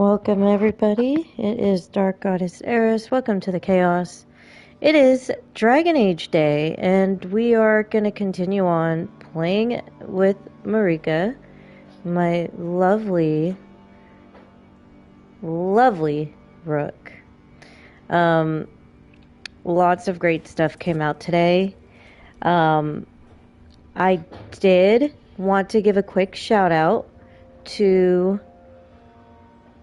Welcome everybody, it is Dark Goddess Eris. Welcome to the Chaos. It is Dragon Age Day, and we are going to continue on playing with Marika, my lovely, lovely rook. Lots of great stuff came out today. I did want to give a quick shout out to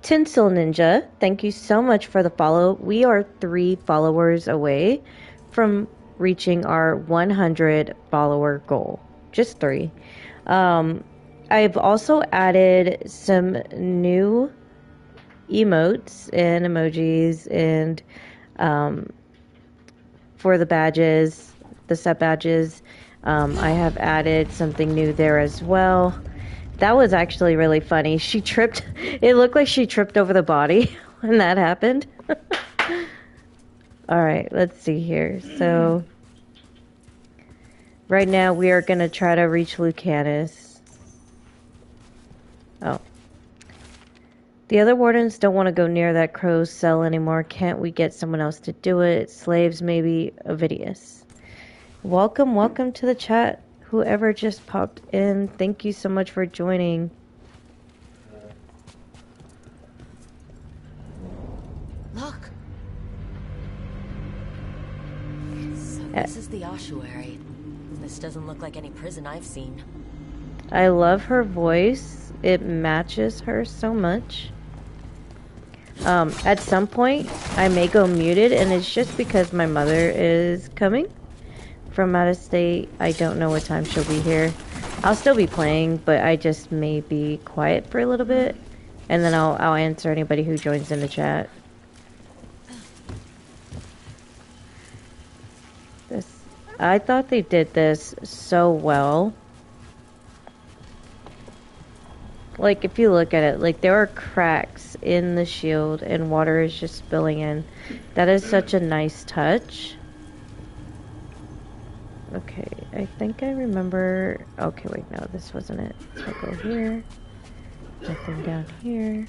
Tinsel Ninja. Thank you so much for the follow. We are 3 followers away from reaching our 100 follower goal. Just 3. I've also added some new emotes and emojis and for the badges, the sub badges. I have added something new there as well. That was actually really funny. She tripped. It looked like she tripped over the body when that happened. All right, let's see here. So right now we are going to try to reach Lucanus. Oh. The other wardens don't want to go near that crow's cell anymore. Can't we get someone else to do it? Slaves, maybe. Ovidius. Welcome to the chat. Whoever just popped in, thank you so much for joining. Look. So this is the ossuary. This doesn't look like any prison I've seen. I love her voice. It matches her so much. At some point, I may go muted, and it's just because my mother is coming from out of state. I don't know what time she'll be here. I'll still be playing, but I just may be quiet for a little bit, and then I'll answer anybody who joins in the chat. I thought they did this so well. Like, if you look at it, like, there are cracks in the shield and water is just spilling in. That is such a nice touch. Okay, I think I remember... Okay, wait, no, this wasn't it. So I'll go here. Nothing down here.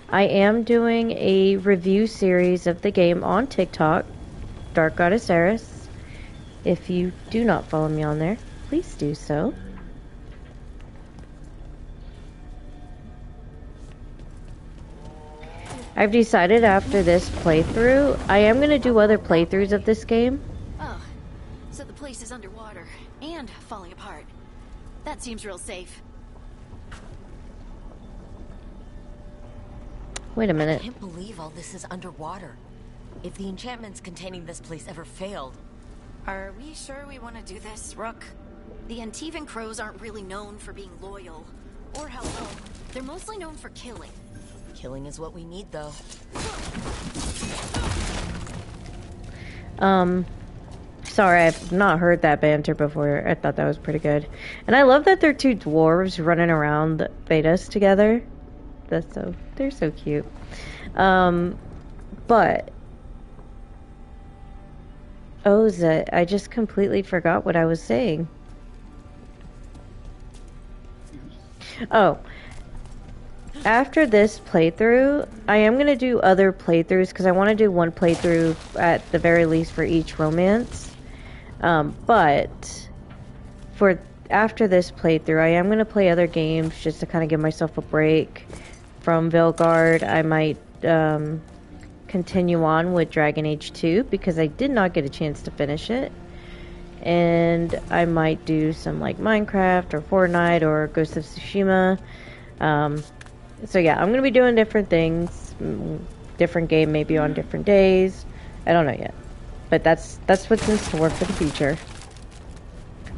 I am doing a review series of the game on TikTok, Dark Goddess Eris. If you do not follow me on there, please do so. I've decided after this playthrough, I am going to do other playthroughs of this game. Oh, so the place is underwater and falling apart. That seems real safe. Wait a minute. I can't believe all this is underwater. If the enchantments containing this place ever failed... Are we sure we want to do this, Rook? The Antivan crows aren't really known for being loyal or helpful. They're mostly known for killing. Killing is what we need, though. Sorry, I've not heard that banter before. I thought that was pretty good. And I love that they're 2 dwarves running around the Vedas together. They're so cute. But Oza, I just completely forgot what I was saying. Oh. After this playthrough, I am going to do other playthroughs because I want to do one playthrough at the very least for each romance. But for after this playthrough, I am going to play other games just to kind of give myself a break from Veilgaurd. I might continue on with Dragon Age 2 because I did not get a chance to finish it. And I might do some like Minecraft or Fortnite or Ghost of Tsushima. So yeah, I'm going to be doing different things, different game maybe on different days. I don't know yet. But that's what's in store for the future.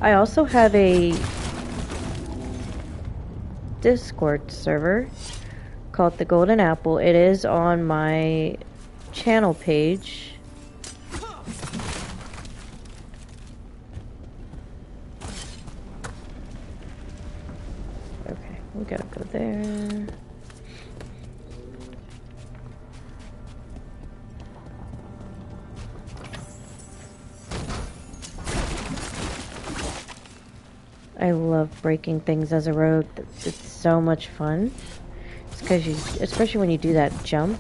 I also have a Discord server called The Golden Apple. It is on my channel page. Okay, we gotta go there. I love breaking things as a rogue. It's so much fun. because especially when you do that jump.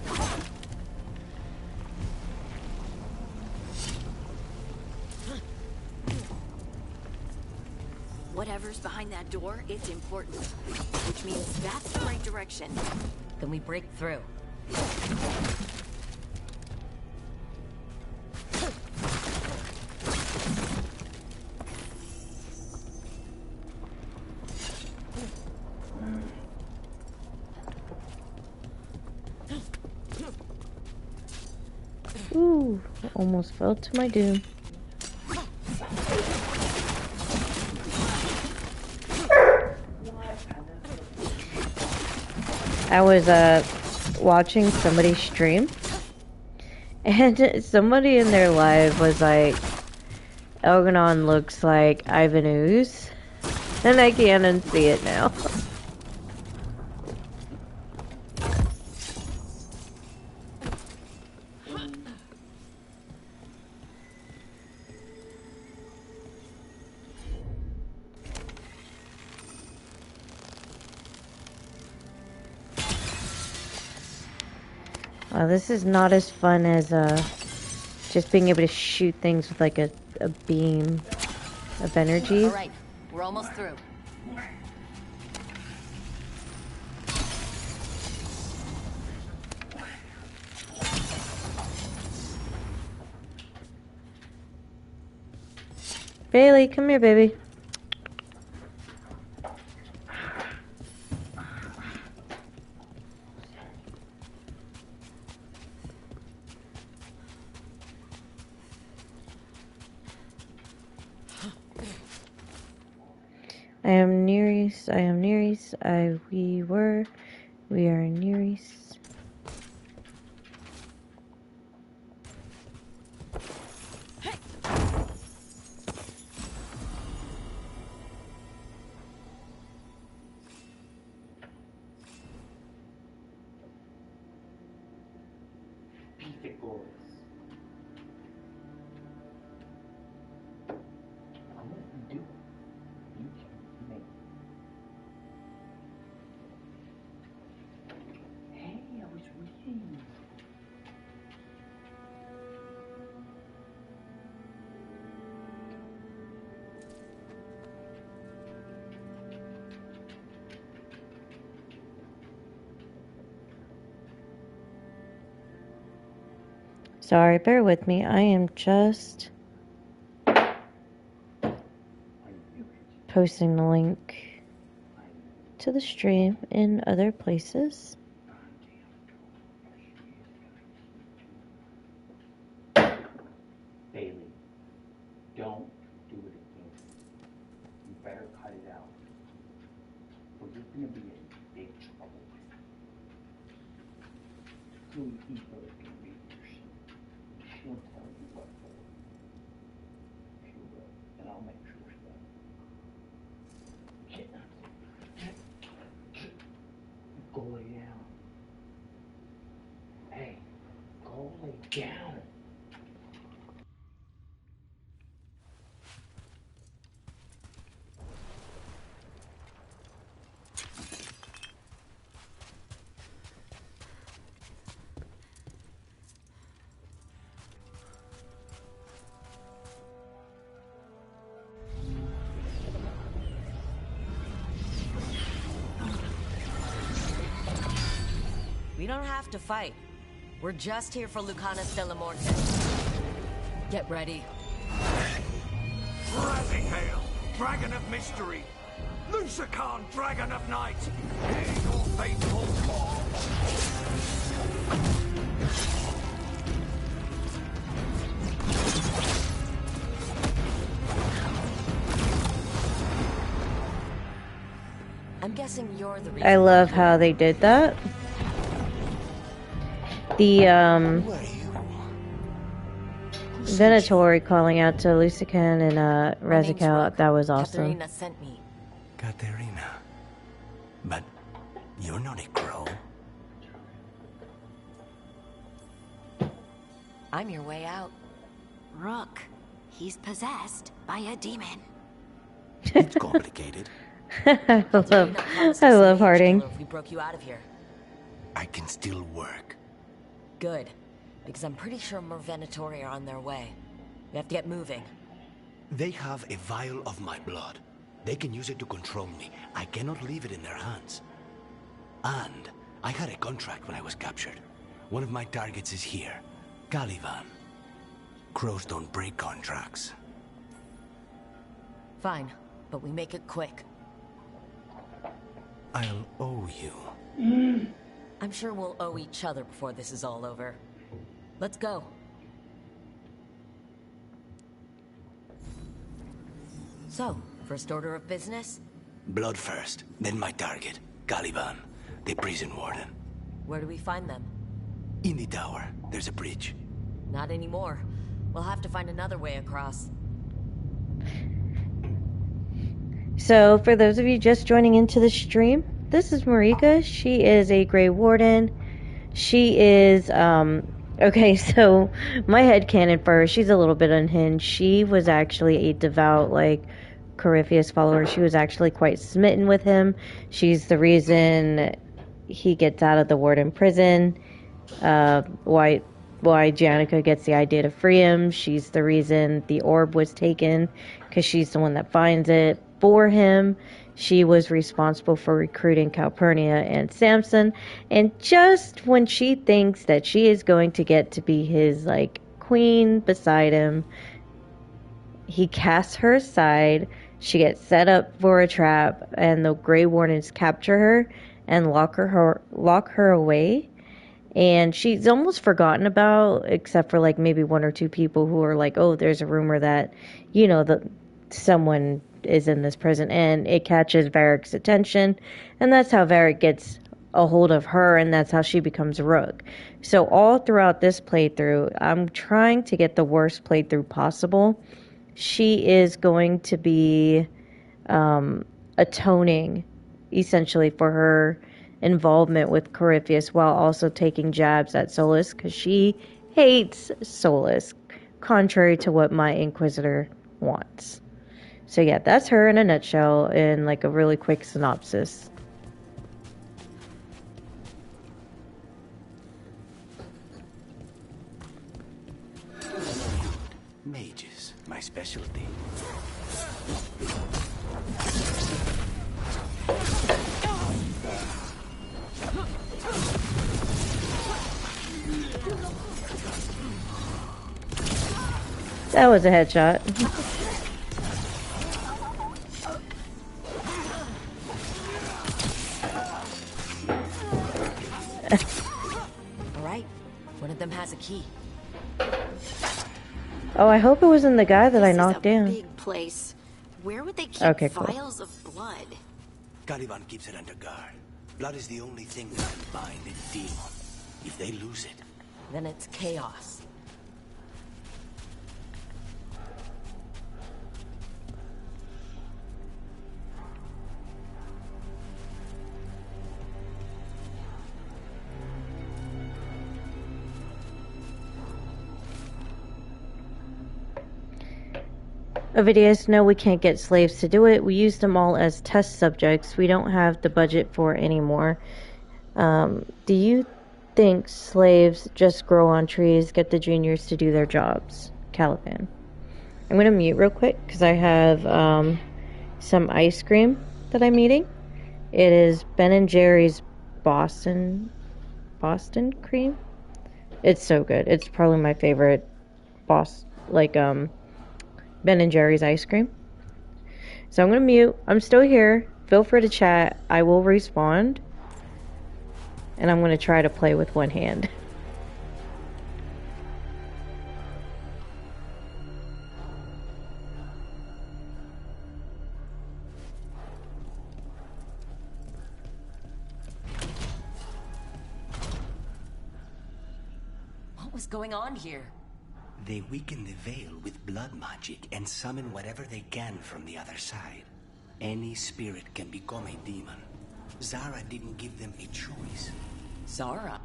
Whatever's behind that door, it's important. Which means that's the right direction. Then we break through. Ooh, almost fell to my doom. I was watching somebody stream, and somebody in their live was like, Elganon looks like Ivan Ooze, and I can't unsee it now. This is not as fun as just being able to shoot things with like a beam of energy. All right, we're almost through. Bailey, come here, baby. I am Nereus, we are Nereus. Sorry, bear with me. I am just posting the link to the stream in other places. Bailey, don't do it again. You better cut it out, or you're gonna be in big trouble. So you better be readers. She'll tell you what for. She will, and I'll make sure it's done. Go lay down. Hey, go lay down. We don't have to fight. We're just here for Lucana Stella Mortis. Get ready. Rising Hail, Dragon of Mystery. Lucican, Dragon of Night. Hear your faithful call. I'm guessing you're the reason. I love how they did that. The Venator calling out to Lucican and Razikal, that was awesome. Katerina sent me. Katerina. But you're not a crow. I'm your way out. Rook, he's possessed by a demon. It's complicated. I love Harding. If we broke you out of here. I can still work. Good. Because I'm pretty sure more Venatori are on their way. We have to get moving. They have a vial of my blood. They can use it to control me. I cannot leave it in their hands. And I had a contract when I was captured. One of my targets is here. Caliban. Crows don't break contracts. Fine, but we make it quick. I'll owe you. I'm sure we'll owe each other before this is all over. Let's go. So, first order of business? Blood first, then my target. Caliban, the prison warden. Where do we find them? In the tower, there's a bridge. Not anymore. We'll have to find another way across. So, for those of you just joining into the stream, this is Marika. She is a Grey Warden. She is, okay, so my headcanon for her, she's a little bit unhinged. She was actually a devout, like, Corypheus follower. She was actually quite smitten with him. She's the reason he gets out of the Warden prison. Why Janica gets the idea to free him. She's the reason the orb was taken, because she's the one that finds it for him. She was responsible for recruiting Calpurnia and Samson, and just when she thinks that she is going to get to be his, like, queen beside him, he casts her aside. She gets set up for a trap, and the Grey Wardens capture her and lock her away. And she's almost forgotten about, except for like maybe one or two people who are like, oh, there's a rumor that, you know, that someone is in this prison, and it catches Varric's attention, and that's how Varric gets a hold of her, and that's how she becomes a rook. So all throughout this playthrough, I'm trying to get the worst playthrough possible. She is going to be atoning, essentially, for her involvement with Corypheus, while also taking jabs at Solus, because she hates Solus, contrary to what my Inquisitor wants. So yeah, that's her in a nutshell, in like a really quick synopsis. Mages, my specialty. That was a headshot. Alright, one of them has a key. Oh, I hope it wasn't the guy that I knocked This is a down. big place. Where would they keep Okay, cool. vials of blood? Caliban keeps it under guard. Blood is the only thing that can bind a demon. If they lose it, Then it's chaos. Ovidius, no, we can't get slaves to do it. We use them all as test subjects. We don't have the budget for it anymore. Do you think slaves just grow on trees, get the juniors to do their jobs? Caliban. I'm going to mute real quick because I have some ice cream that I'm eating. It is Ben & Jerry's Boston cream. It's so good. It's probably my favorite Ben & Jerry's ice cream. So I'm going to mute. I'm still here. Feel free to chat. I will respond. And I'm going to try to play with one hand. What was going on here? they weaken the veil with blood magic and summon whatever they can from the other side. Any spirit can become a demon. Zara didn't give them a choice. Zara?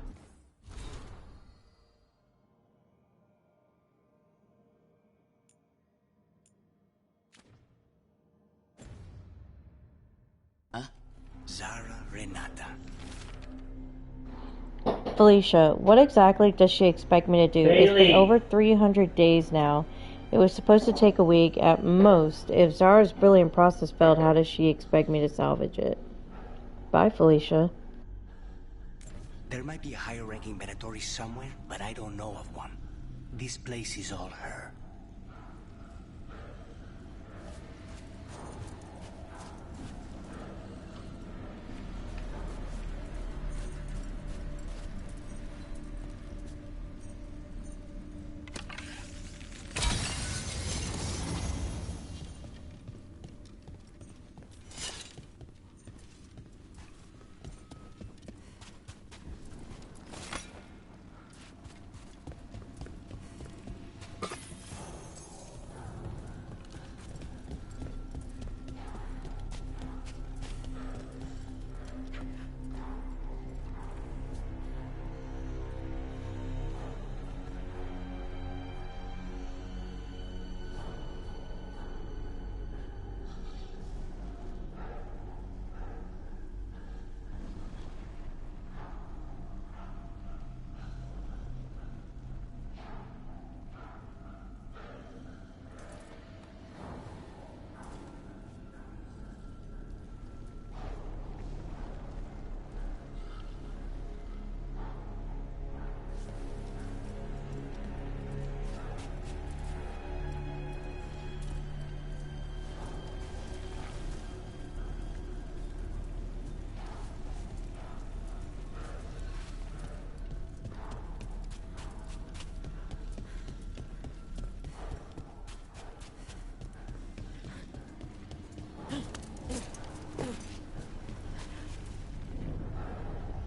Zara Renata. Felicia, what exactly does she expect me to do? It's Bailey. been over 300 days now. It was supposed to take a week at most. If Zara's brilliant process failed, how does she expect me to salvage it? Bye, Felicia. There might be a higher-ranking Venatori somewhere, but I don't know of one. This place is all her.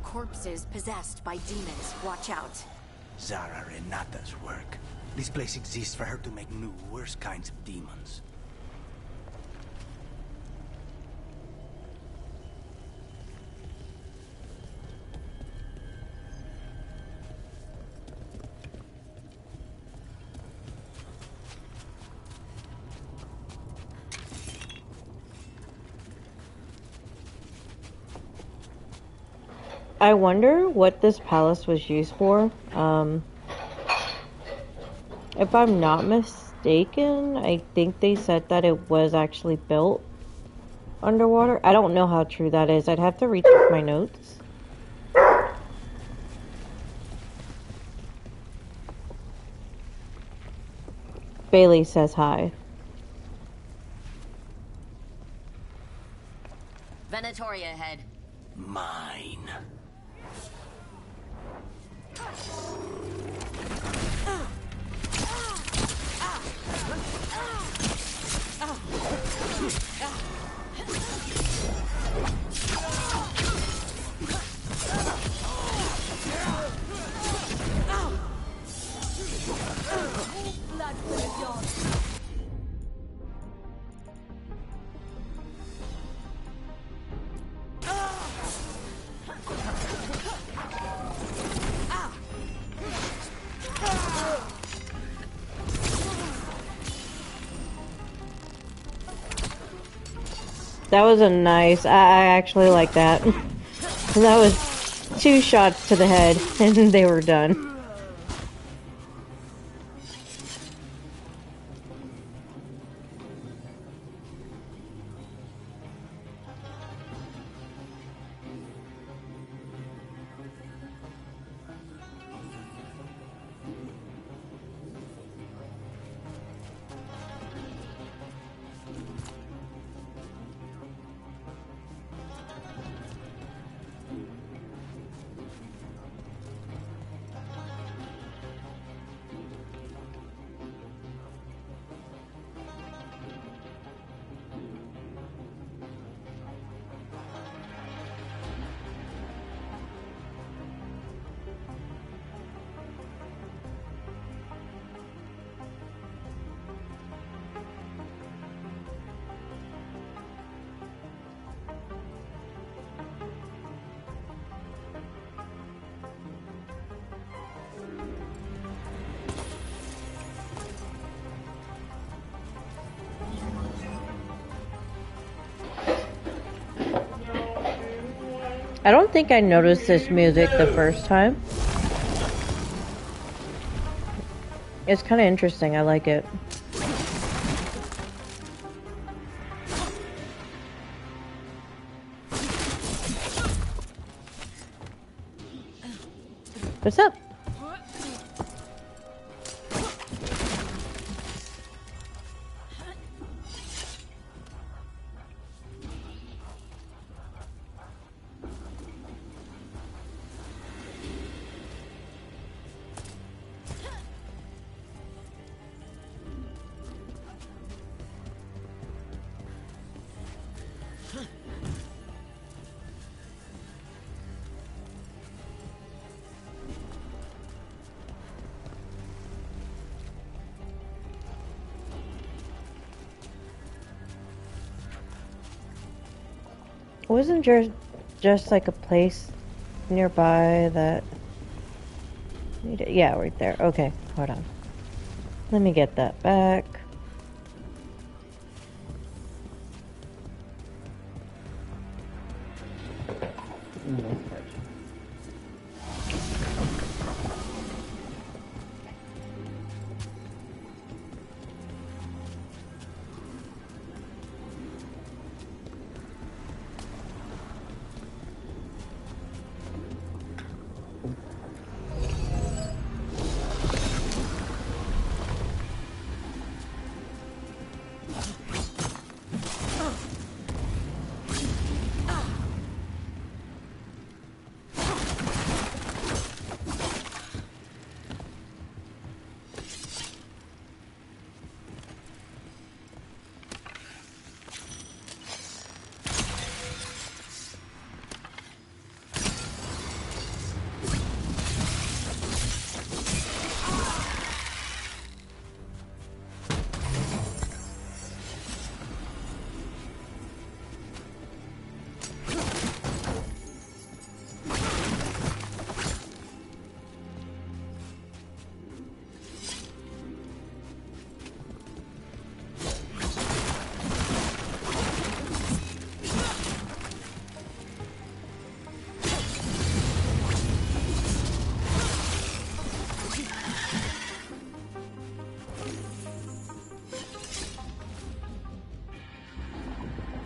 Corpses possessed by demons. Watch out. Zara Renata's work. This place exists for her to make new, worse kinds of demons. I wonder what this palace was used for. If I'm not mistaken, I think they said that it was actually built underwater. I don't know how true that is. I'd have to recheck my notes. Bailey says hi. Venatoria ahead. Mine. That was a nice. I actually like that. That was 2 shots to the head, and they were done. I don't think I noticed this music the first time. It's kind of interesting. I like it. What's up? Wasn't there just like a place nearby that... Yeah, right there. Okay, hold on. Let me get that back.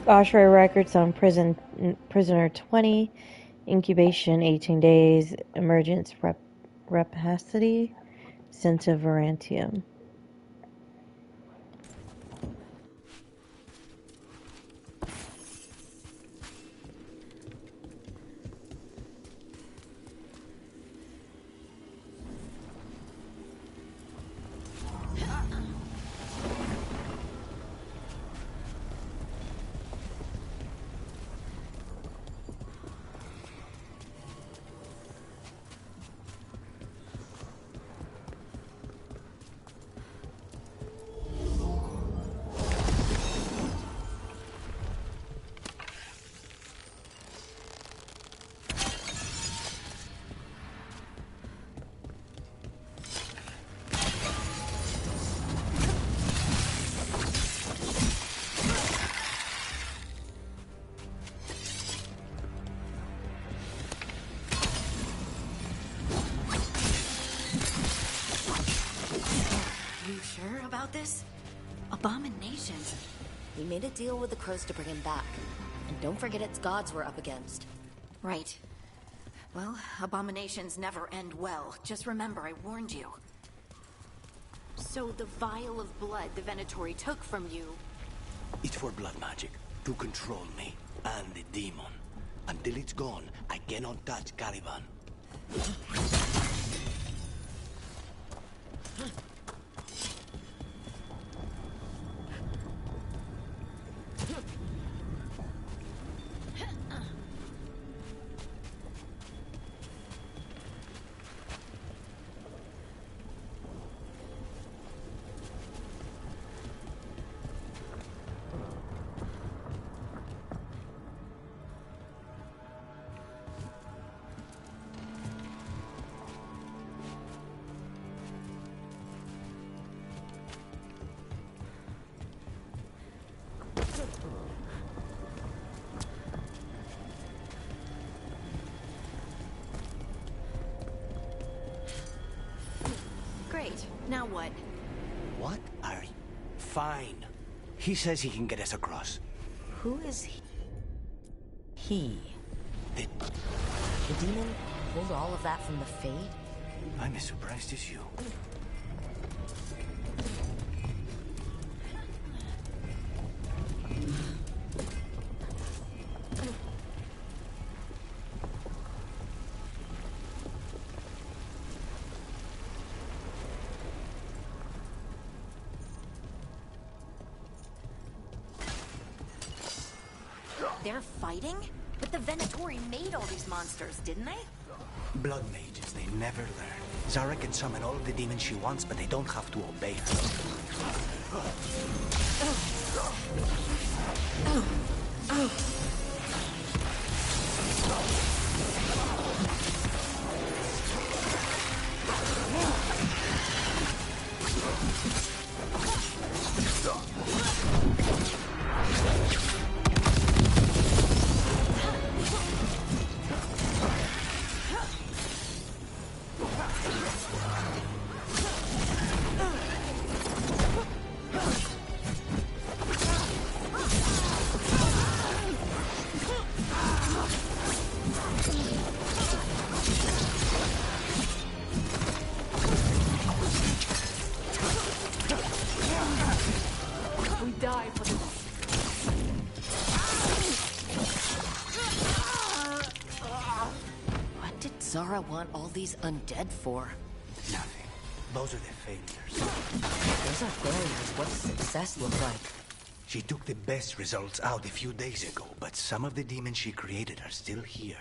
Osprey records on prisoner 20, incubation 18 days, emergence rapacity, sense of Varantium. This? Abominations. We made a deal with the crows to bring him back. And don't forget it's gods we're up against. Right. Well, abominations never end well. Just remember, I warned you. So the vial of blood the Venatori took from you... It's for blood magic, to control me, and the demon. Until it's gone, I cannot touch Caliban. Great. Now what? What are you? Fine. He says he can get us across. Who is he? He. The... The demon pulled all of that from the Fade? I'm as surprised as you. They're fighting? But the Venatori made all these monsters, didn't they? Blood mages, they never learn. Zara can summon all the demons she wants, but they don't have to obey her. Zara want all these undead for? Nothing. Those are the failures. Those are failures. What does success look like? She took the best results out a few days ago, but some of the demons she created are still here.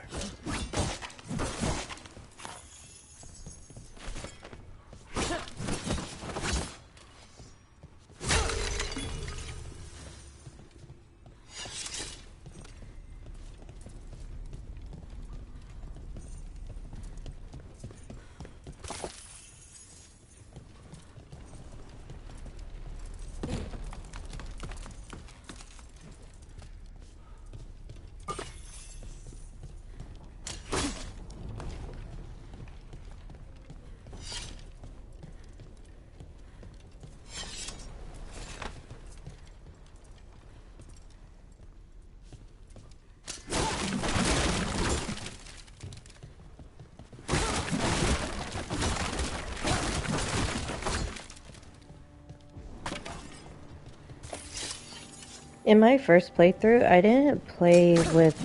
In my first playthrough, I didn't play with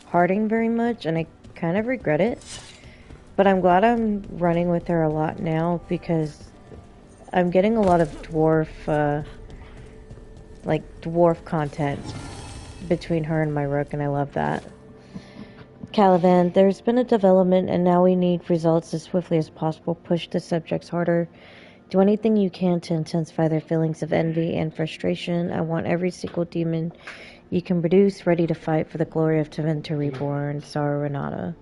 Harding very much, and I kind of regret it. But I'm glad I'm running with her a lot now, because I'm getting a lot of dwarf content between her and my rook, and I love that. Caliban, there's been a development, and now we need results as swiftly as possible. Push the subjects harder. Do anything you can to intensify their feelings of envy and frustration. I want every single demon you can produce ready to fight for the glory of Tevinter Reborn. Zara Renata.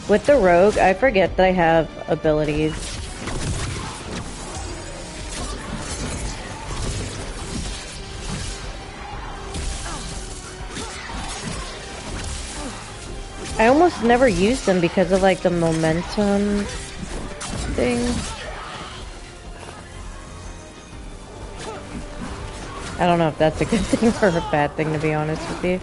With the rogue, I forget that I have abilities. I almost never use them because of like the momentum thing. I don't know if that's a good thing or a bad thing, to be honest with you.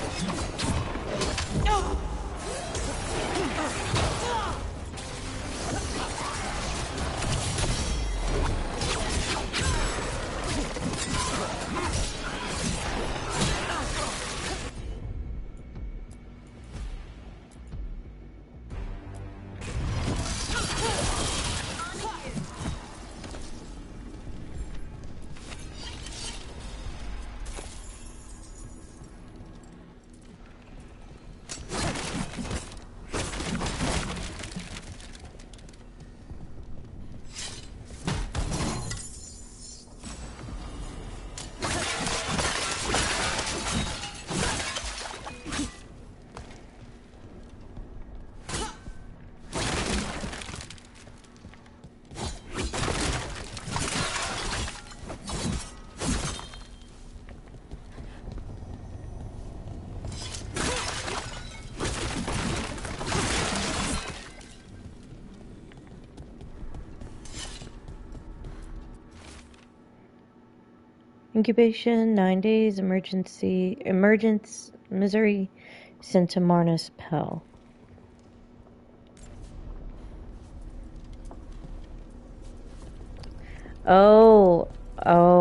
Incubation, 9 days, emergence, misery, Centamarnus Pell. Oh,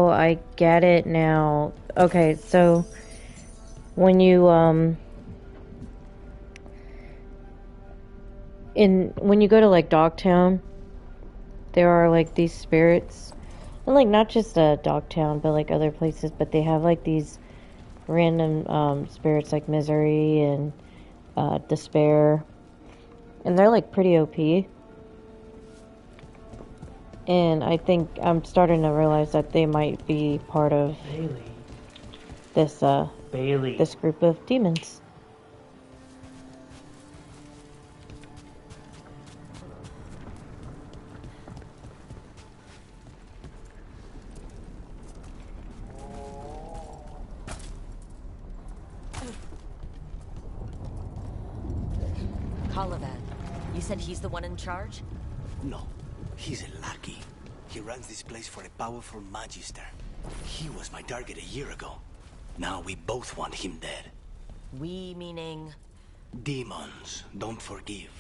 I get it now. Okay, so when you, when you go to like Dogtown, there are like these spirits. And like not just Dogtown, but like other places, but they have like these random spirits like misery and despair, and they're like pretty OP. And I think I'm starting to realize that they might be part of Bailey. this group of demons. Kalavan, you said he's the one in charge? No, he's a lackey. He runs this place for a powerful magister. He was my target a year ago. Now we both want him dead. We meaning? Demons don't forgive.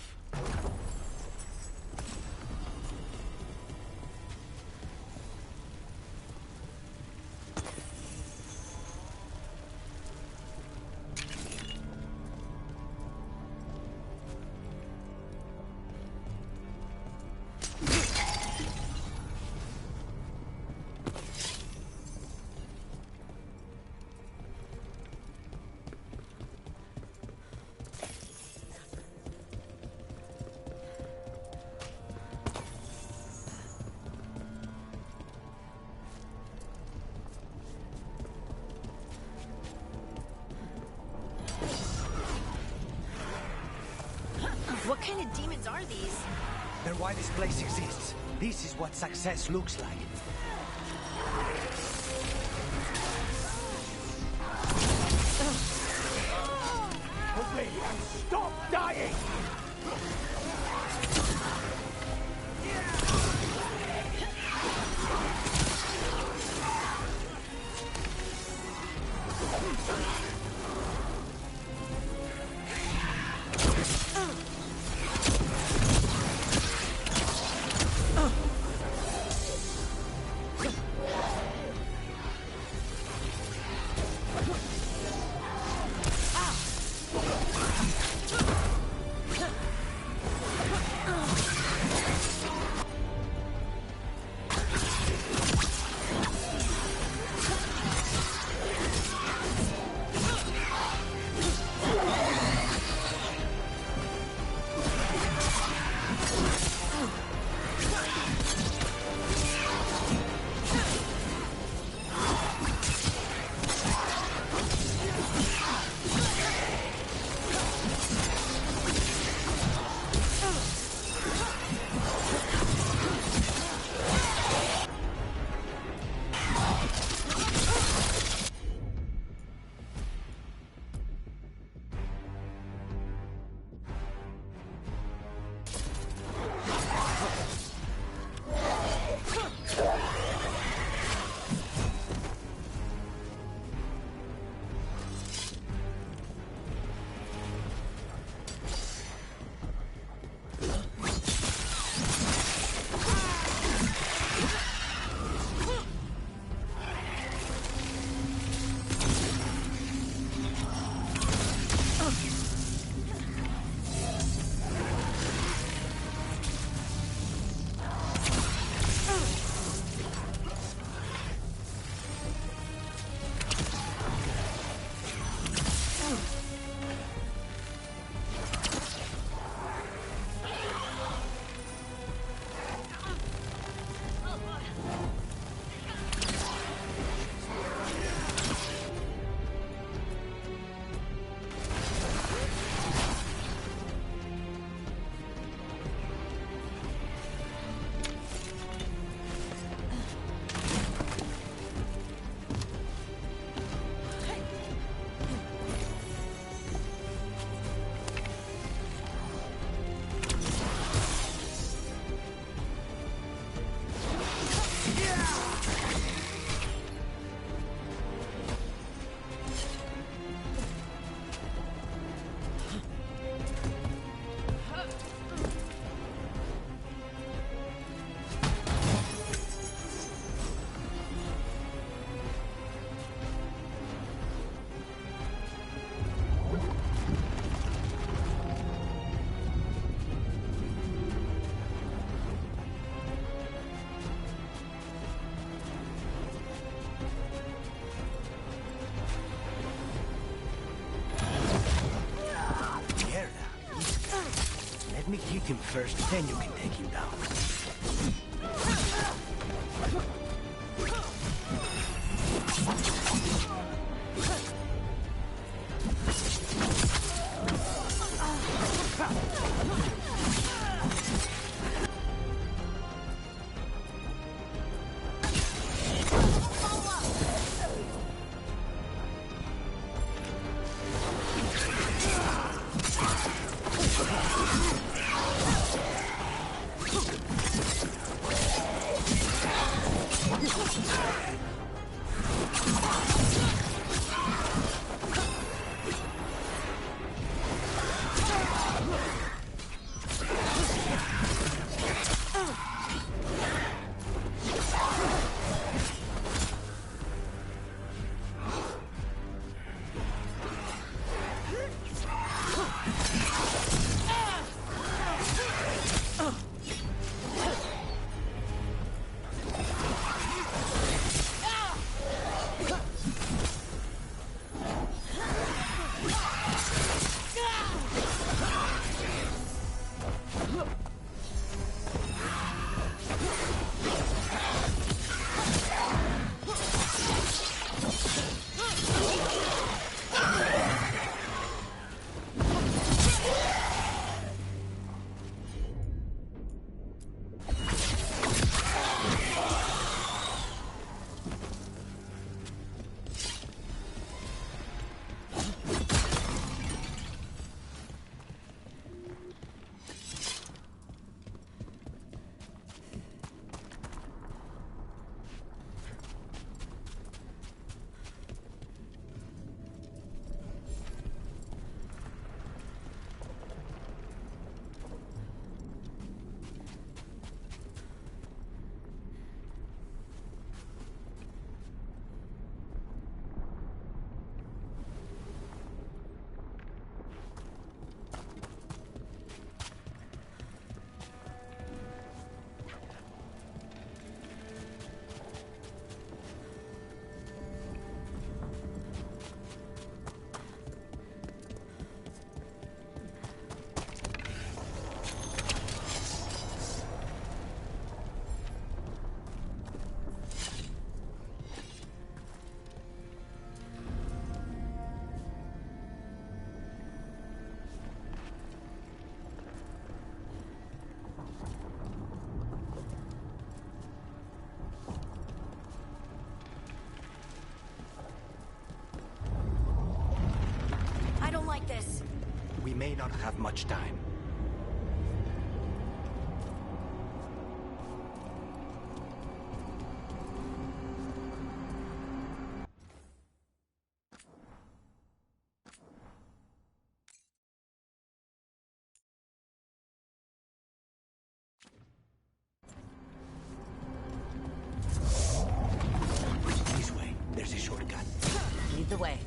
What kind of demons are these? They're why this place exists. This is what success looks like. Obey and stop dying! Hit him first, then you can take him down. Like this. We may not have much time. This way. There's a shortcut. Lead the way.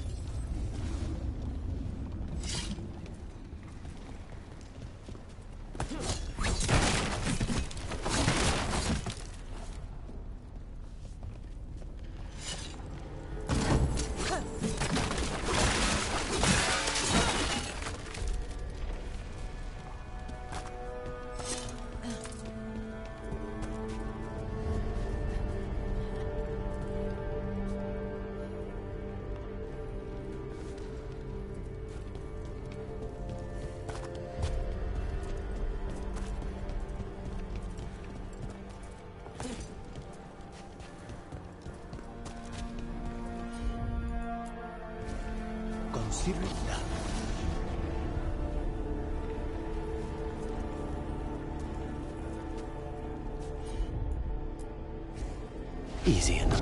Consider it done. Easy enough.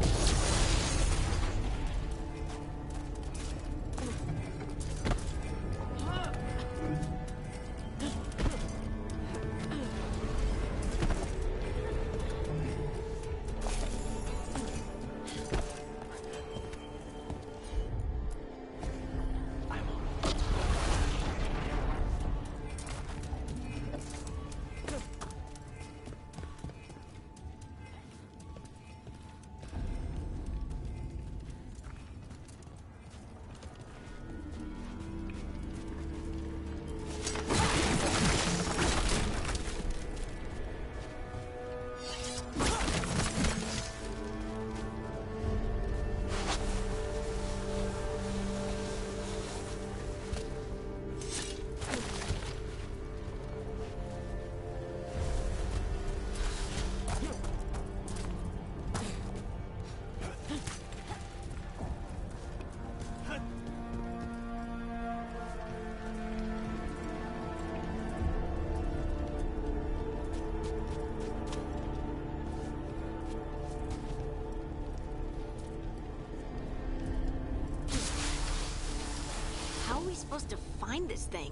we supposed to find this thing?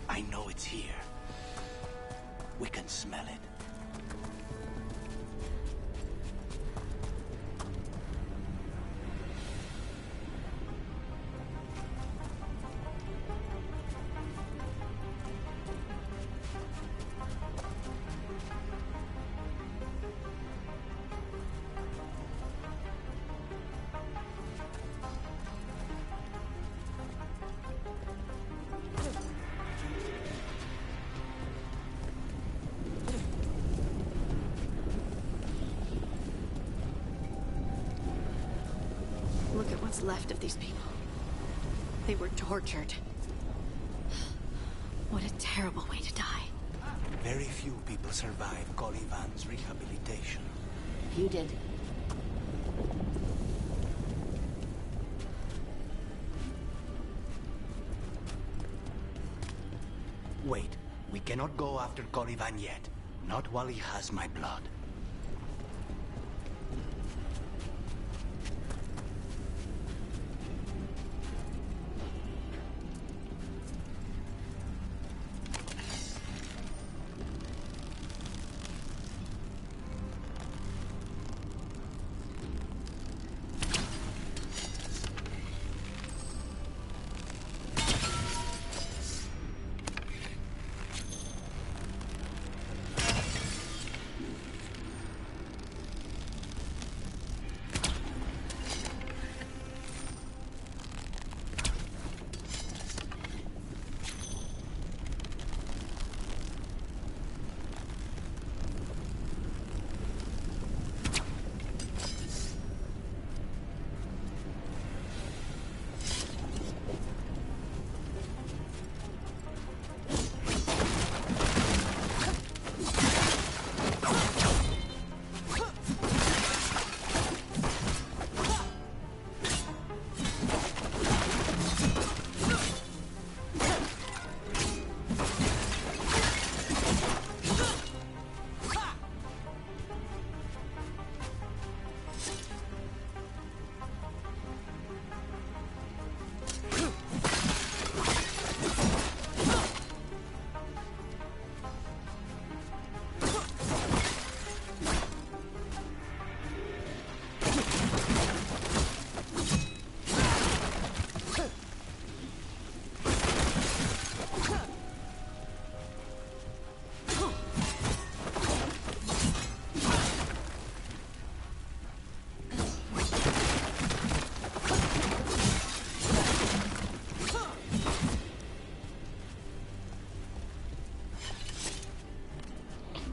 I know it's here. We can smell it. Look at what's left of these people. They were tortured. What a terrible way to die. Very few people survive Colivan's rehabilitation. You did. Wait, we cannot go after Colivan yet. Not while he has my blood.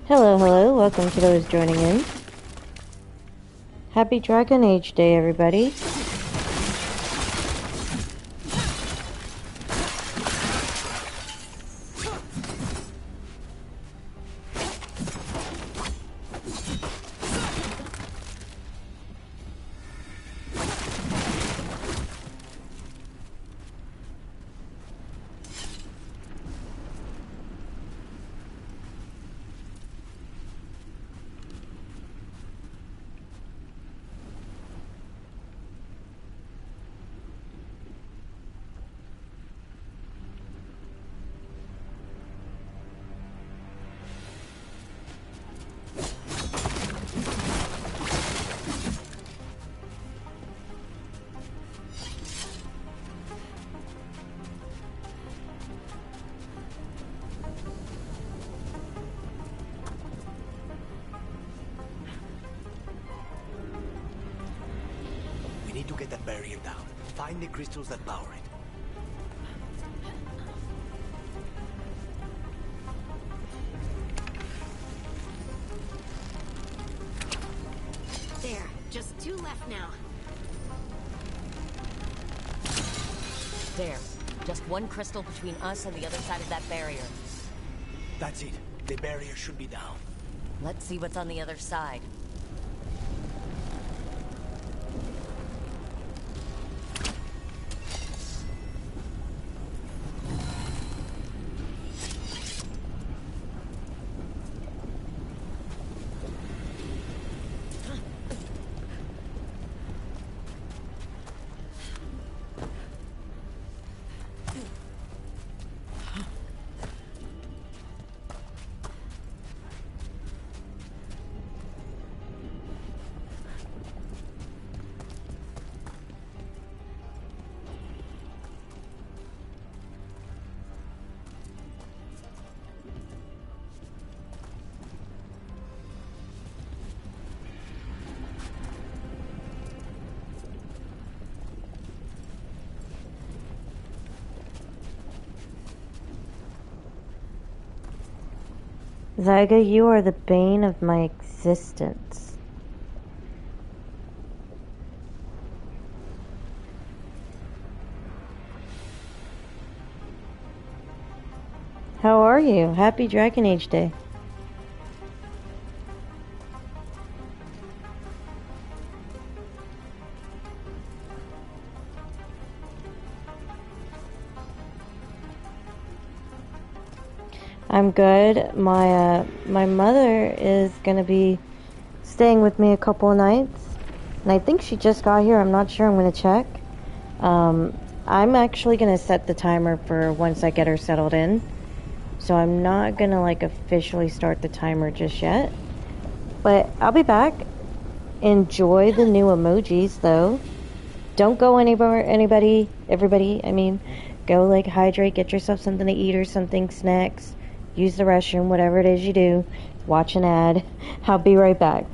Hello, hello, welcome to those joining in. Happy Dragon Age Day, everybody. We need to get that barrier down. Find the crystals that power it. There, just 2 left now. There. Just one crystal between us and the other side of that barrier. That's it. The barrier should be down. Let's see what's on the other side. Zyga, you are the bane of my existence. How are you? Happy Dragon Age Day. I'm good. My mother is gonna be staying with me a couple of nights, and I think she just got here. I'm not sure. I'm gonna check. I'm actually gonna set the timer for once I get her settled in, so I'm not gonna like officially start the timer just yet. But I'll be back. Enjoy the new emojis though. Don't go anywhere, everybody, I mean, go like hydrate, get yourself something to eat or something, snacks, use the restroom, whatever it is you do, watch an ad. I'll be right back.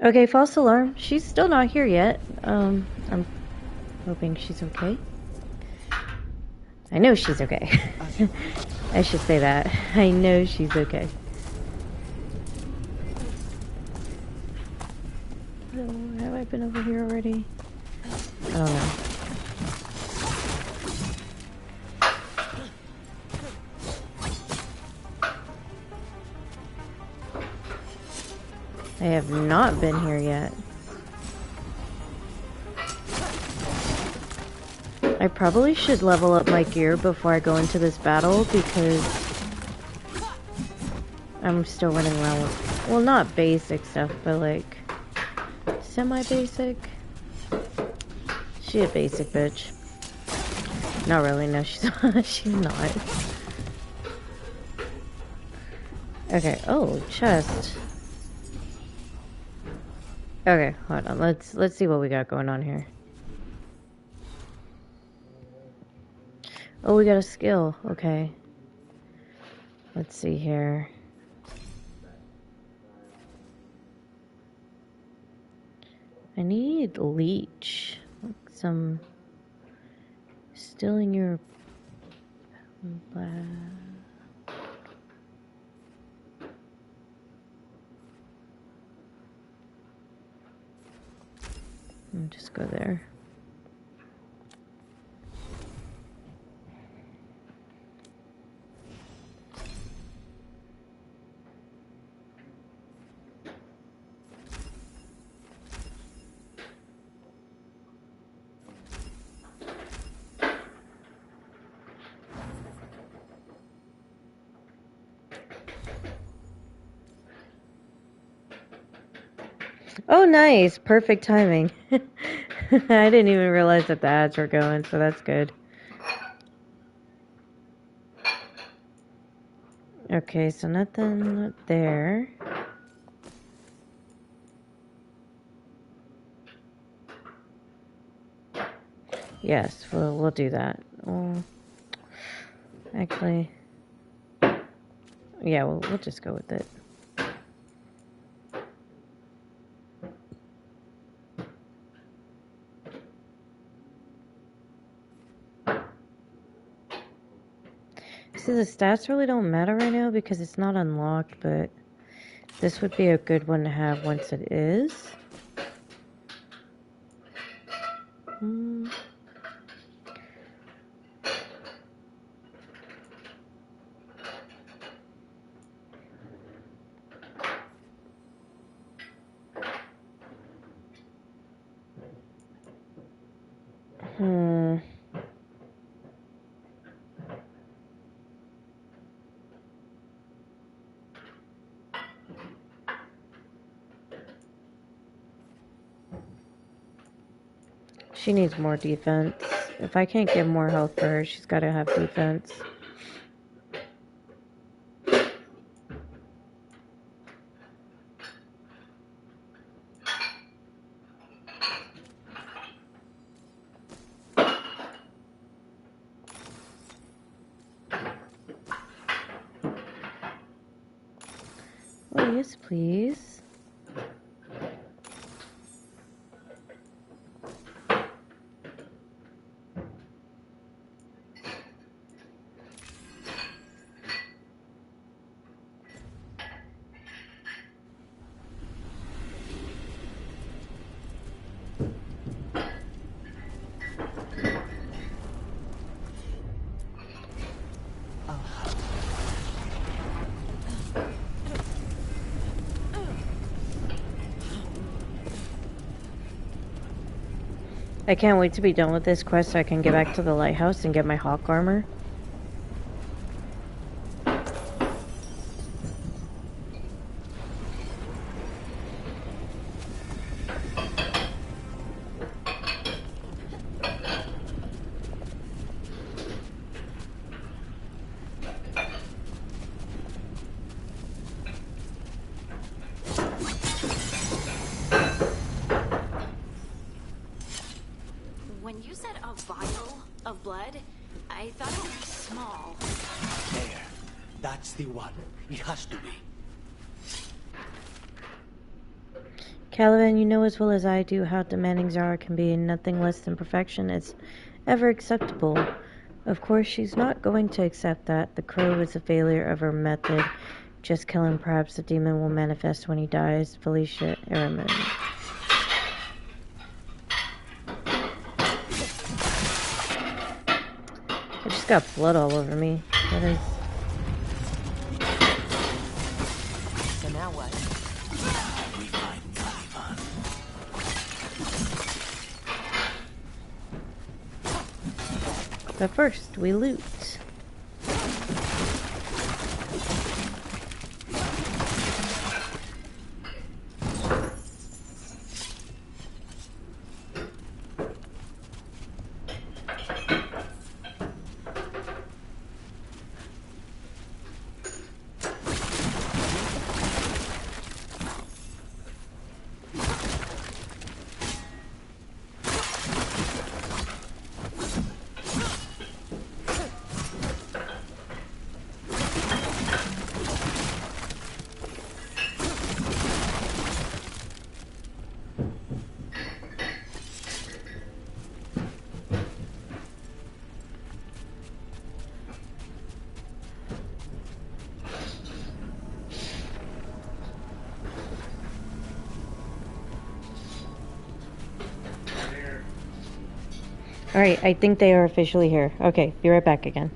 Okay, false alarm. She's still not here yet. I'm hoping she's okay. I know she's okay. I should say that. I know she's okay. Oh, have I been over here already? I don't know. I have not been here yet. I probably should level up my gear before I go into this battle because I'm still running around with, well, not basic stuff, but like semi-basic. She a basic bitch. Not really, no, she's not. She's not. Okay, oh, chest. Okay, hold on. Let's see what we got going on here. Oh, we got a skill. Okay. Let's see here. I need leech. Some stilling your just go there. Oh, nice. Perfect timing. I didn't even realize that the ads were going, so that's good. Okay, so nothing there. Yes, we'll do that. Well, actually, yeah, we'll just go with it. See, the stats really don't matter right now because it's not unlocked, but this would be a good one to have once it is. She needs more defense. If I can't get more health for her, she's got to have defense. Oh, yes, please. I can't wait to be done with this quest so I can get back to the lighthouse and get my hawk armor. When you said a vial of blood, I thought it was small. There. That's the one. It has to be. Caliban, you know as well as I do how demanding Zara can be, and nothing less than perfection is ever acceptable. Of course, she's not going to accept that. The crow is a failure of her method. Just kill him. Perhaps the demon will manifest when he dies. Felicia Ehrman. I just got blood all over me. That is... So now what? We find Caliban. But first, we loot. Alright, I think they are officially here. Okay, be right back again.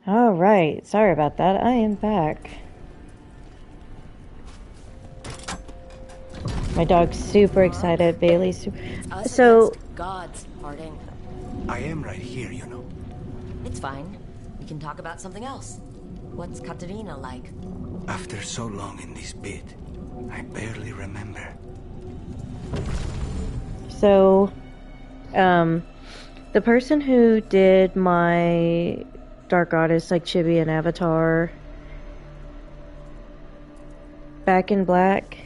Alright, sorry about that. I am back. My dog's super excited. Bailey's It's us So, against gods, Harding. I am right here, you know. It's fine. We can talk about something else. What's Katerina like? After so long in this pit, I barely remember. so, the person who did my Dark Goddess, like Chibi and Avatar, Back in Black.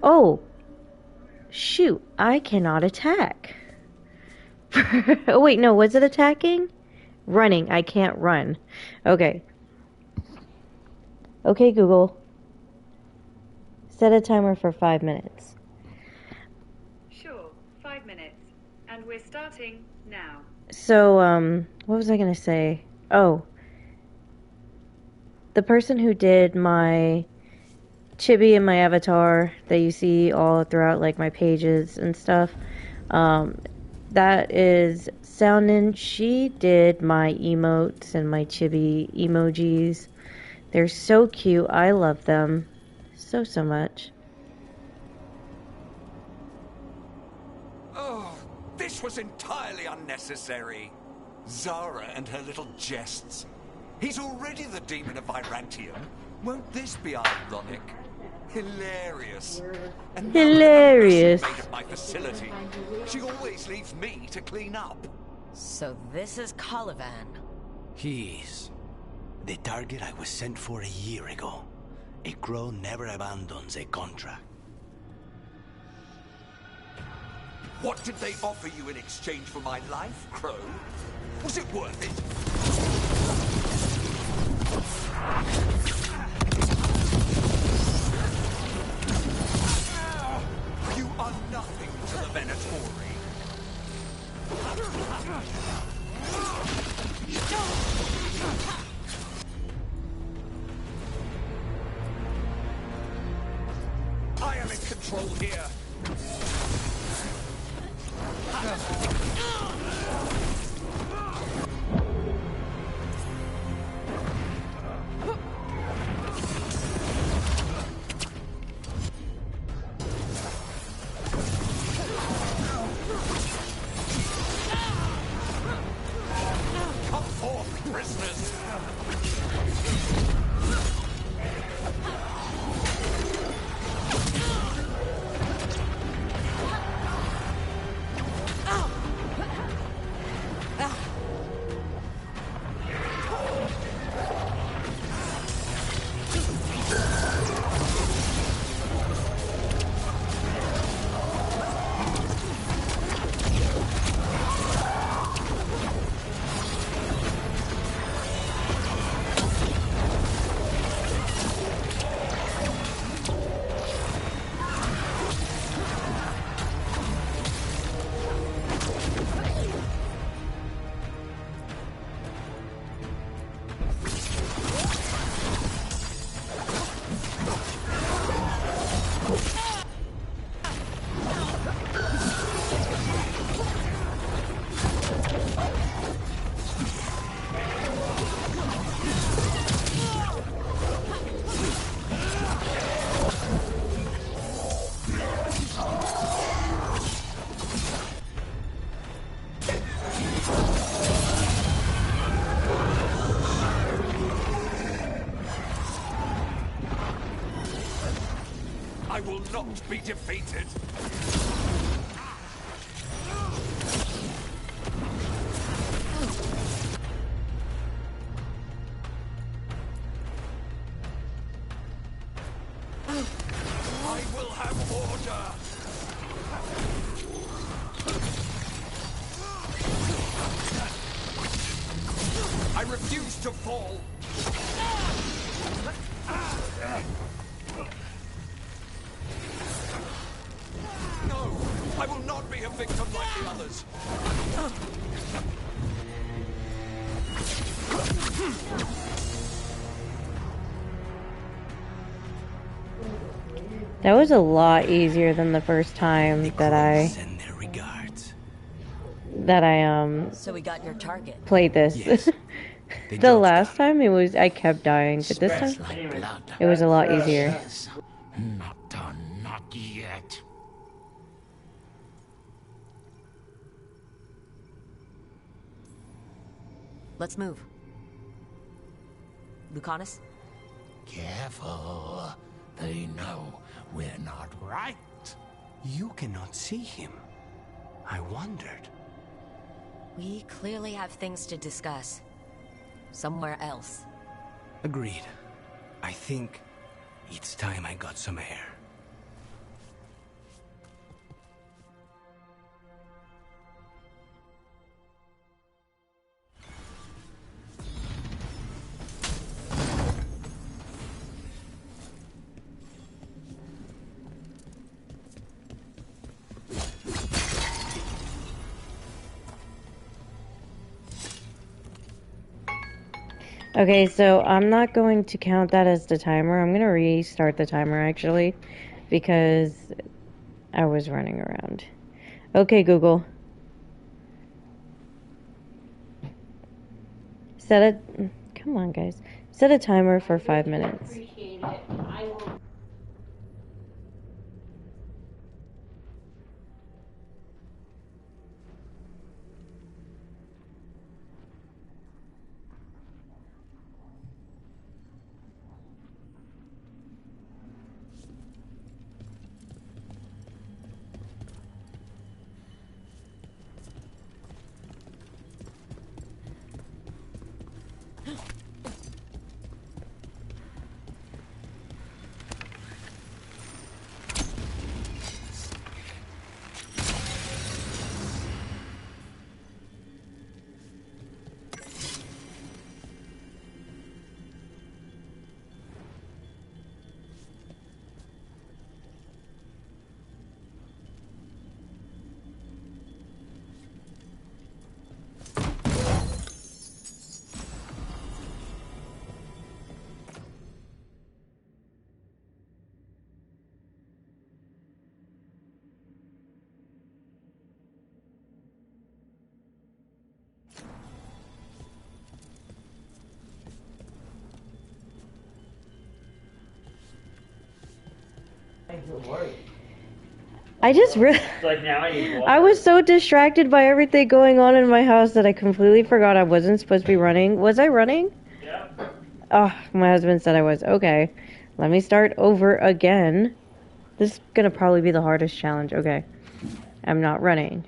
Oh, shoot, I cannot attack. Oh, wait, no, was it attacking? Running, I can't run. Okay. Okay, Google. Set a timer for 5 minutes. Sure, 5 minutes. And we're starting now. So, what was I gonna say? Oh. The person who did my chibi and my avatar that you see all throughout, like, my pages and stuff, that is Soundin. She did my emotes and my chibi emojis. They're so cute. I love them so much. Oh, this was entirely unnecessary. Zara and her little jests. He's already the demon of Virantium. Won't this be ironic? Hilarious. And now Hilarious. that made of my facility. She always leaves me to clean up. So this is Caliban. He's the target I was sent for a year ago. A crow never abandons a contract. What did they offer you in exchange for my life, Crow? Was it worth it? You are nothing to the Venatori. I am in control here. Come forth, prisoners! I will not be defeated. I will have order. I refuse to fall. No, I will not be a victim like the others. That was a lot easier than the first time The that I... crows send their regards. that I So we got your target. played this. Yes. They The judged last her. time I kept dying, but this time Smells like blood. it was a lot easier. Yes. Not done, not yet. Let's move. Lucanus? Careful. They know we're not right. You cannot see him. I wondered. We clearly have things to discuss. Somewhere else. Agreed. I think it's time I got some air. Okay, so I'm not going to count that as the timer. I'm going to restart the timer actually because I was running around. Okay, Google. Come on, guys. Set a timer for 5 minutes. Appreciate it. I will. I just Like now I need water. I was so distracted by everything going on in my house that I completely forgot I wasn't supposed to be running. Was I running? Yeah. Oh, my husband said I was. Okay. Let me start over again. This is gonna probably be the hardest challenge. Okay. I'm not running.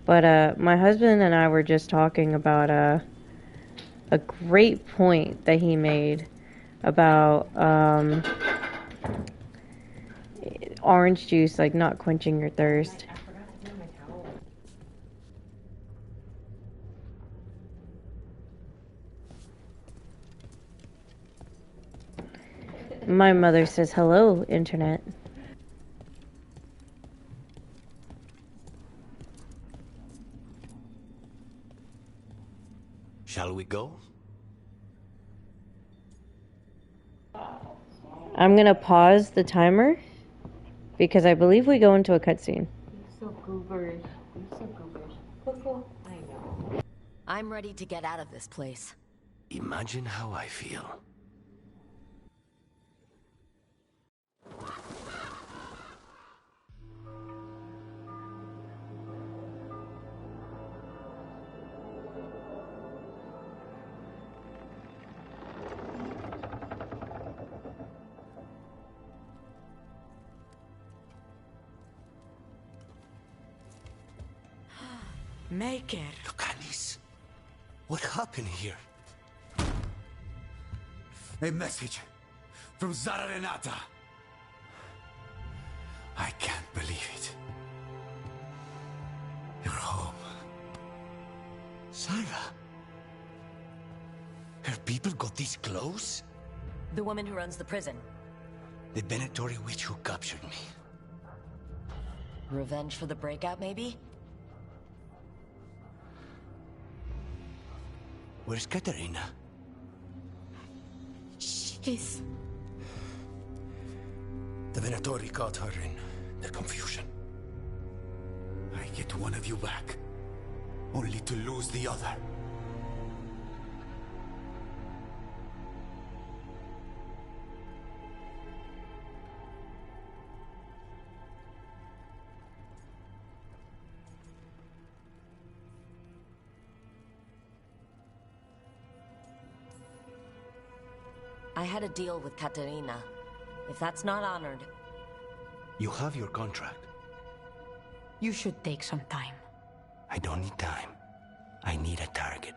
But my husband and I were just talking about a great point that he made about orange juice like not quenching your thirst. My mother says hello, internet. Shall we go? I'm gonna pause the timer because I believe we go into a cutscene. So gooberish. You're so gooberish. Coco, I know. I'm ready to get out of this place. Imagine how I feel. Make it. Lucanis, what happened here? A message from Zara Renata. I can't believe it. You're home. Sarah? Her people got this close? The woman who runs the prison. The Venatori witch who captured me. Revenge for the breakout, maybe? Where's Katerina? She's... The Venatori caught her in The confusion. I get one of you back, only to lose the other. I had a deal with Katerina. If that's not honored... You have your contract. You should take some time. I don't need time. I need a target.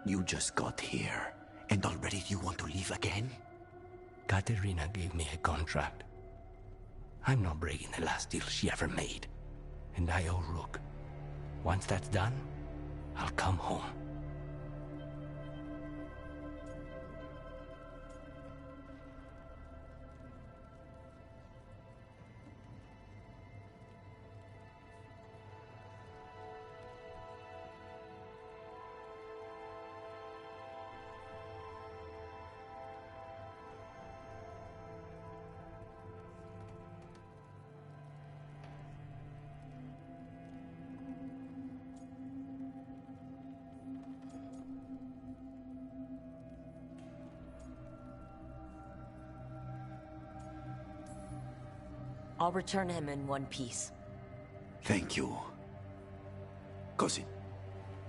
You just got here, and already you want to leave again? Katerina gave me a contract. I'm not breaking the last deal she ever made. And I owe Rook. Once that's done, I'll come home. I'll return him in one piece. Thank you. Cousin,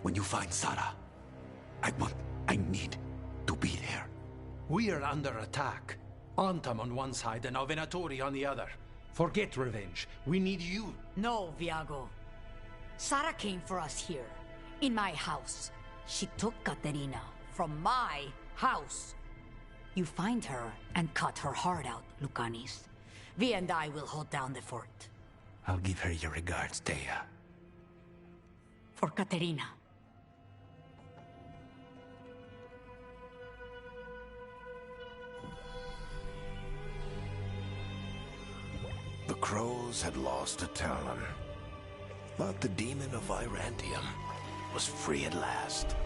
when you find Sarah, I need to be there. We are under attack. Antam on one side and Venatori on the other. Forget revenge. We need you. No, Viago. Sara came for us here, in my house. She took Katerina from my house. You find her and cut her heart out, Lucanis. Vi and I will hold down the fort. I'll give her your regards, Thea. For Katerina. The crows had lost a talon, but the demon of Irantium was free at last.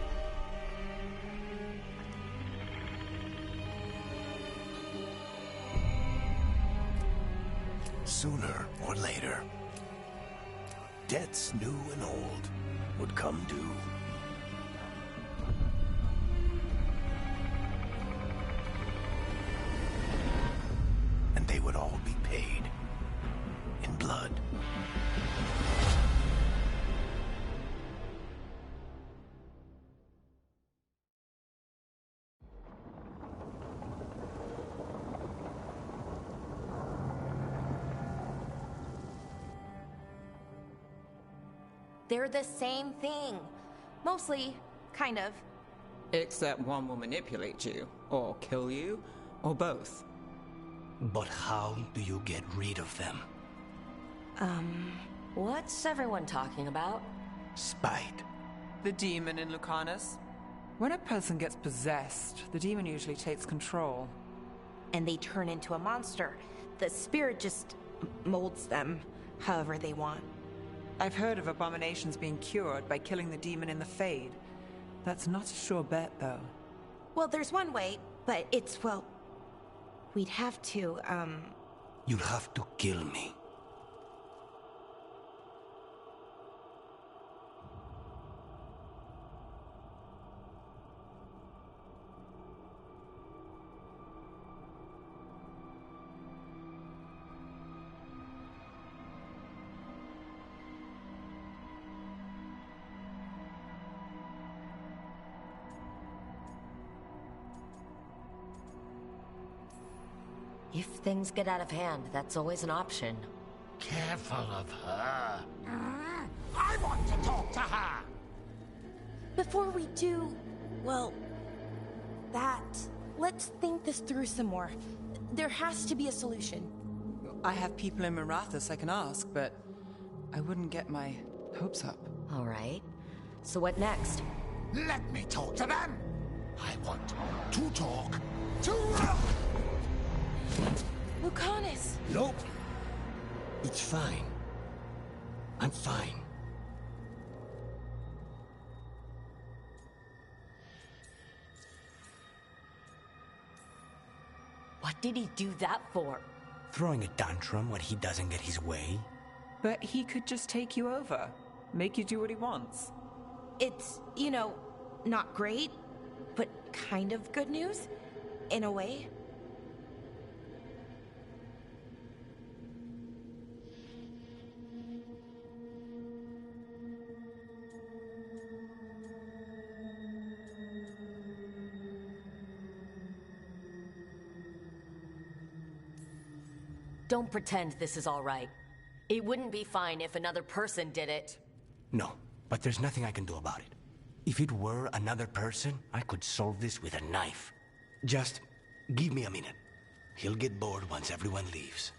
Sooner or later, debts new and old would come due. And they would all be paid in blood. They're the same thing. Mostly, kind of. Except one will manipulate you, or kill you, or both. But how do you get rid of them? What's everyone talking about? Spite. The demon in Lucanus? When a person gets possessed, the demon usually takes control. And they turn into a monster. The spirit just molds them however they want. I've heard of abominations being cured by killing the demon in the Fade. That's not a sure bet, though. Well, there's one way, but it's, well... We'd have to, You'd have to kill me. If things get out of hand, that's always an option. Careful of her. I want to talk to her. before we do, well, let's think this through some more. There has to be a solution. I have people in Marathas I can ask, but I wouldn't get my hopes up. All right. So what next? Let me talk to them. I want to talk to... Lucanus! Nope. It's fine. I'm fine. What did he do that for? throwing a tantrum when he doesn't get his way. But he could just take you over, make you do what he wants. It's, not great, but kind of good news, in a way. Don't pretend this is all right. It wouldn't be fine if another person did it. No, but there's nothing I can do about it. If it were another person, I could solve this with a knife. Just give me a minute. He'll get bored once everyone leaves.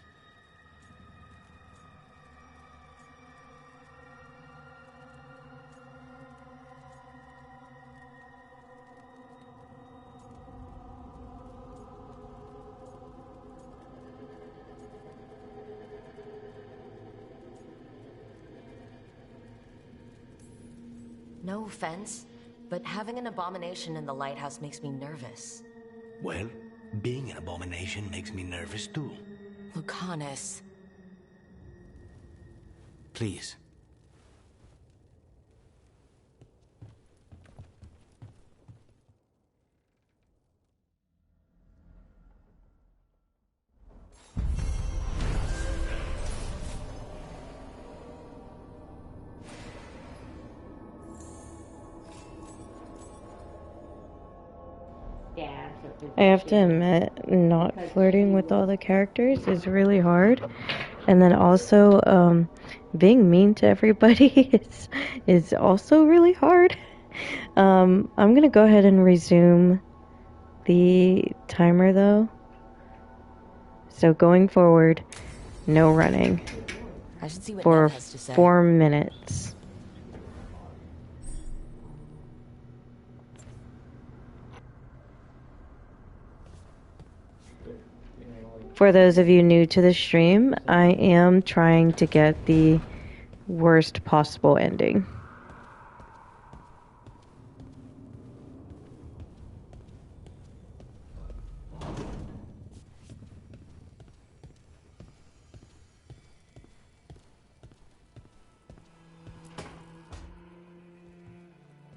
No offense, but having an abomination in the lighthouse makes me nervous. Well, being an abomination makes me nervous too. Lucanus. Please. I have to admit, not flirting with all the characters is really hard. And then also, being mean to everybody is also really hard. I'm gonna go ahead and resume the timer though. So going forward, no running I should see what for Nev has to say. 4 minutes. For those of you new to the stream, I am trying to get the worst possible ending.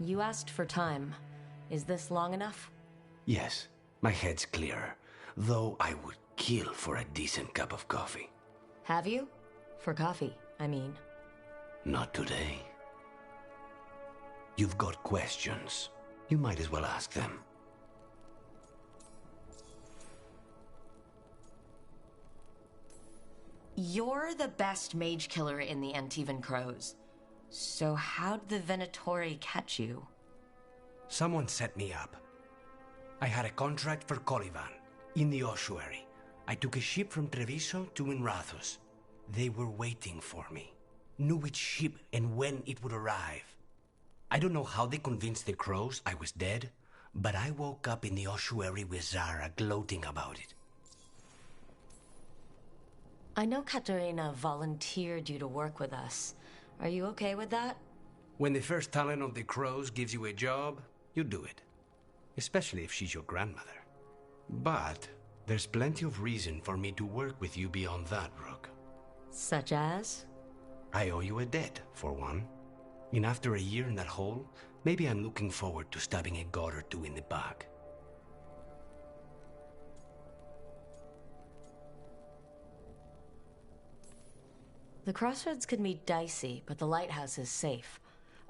You asked for time. Is this long enough? Yes, my head's clearer, though I would kill for a decent cup of coffee. Have you? For coffee, I mean. Not today. You've got questions. You might as well ask them. You're the best mage killer in the Antivan Crows. So how'd the Venatori catch you? Someone set me up. I had a contract for Colivan, in the ossuary. I took a ship from Treviso to Inrathus. They were waiting for me. Knew which ship and when it would arrive. I don't know how they convinced the Crows I was dead, but I woke up in the ossuary with Zara gloating about it. I know Katerina volunteered you to work with us. Are you okay with that? When the first talent of the Crows gives you a job, you do it. Especially if she's your grandmother. But there's plenty of reason for me to work with you beyond that, Rook. Such as? I owe you a debt, for one. And after a year in that hole, maybe I'm looking forward to stabbing a god or two in the back. The crossroads can be dicey, but the lighthouse is safe.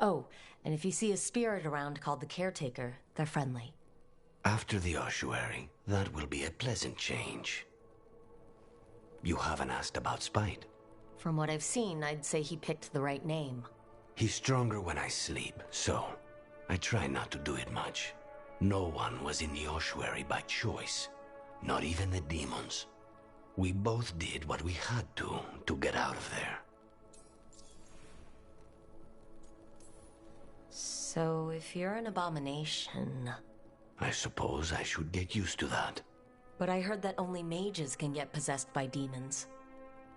Oh, and if you see a spirit around called the Caretaker, they're friendly. After the ossuary, that will be a pleasant change. You haven't asked about Spite. From what I've seen, I'd say he picked the right name. He's stronger when I sleep, so I try not to do it much. No one was in the ossuary by choice, not even the demons. We both did what we had to get out of there. So if you're an abomination... I suppose I should get used to that. But I heard that only mages can get possessed by demons.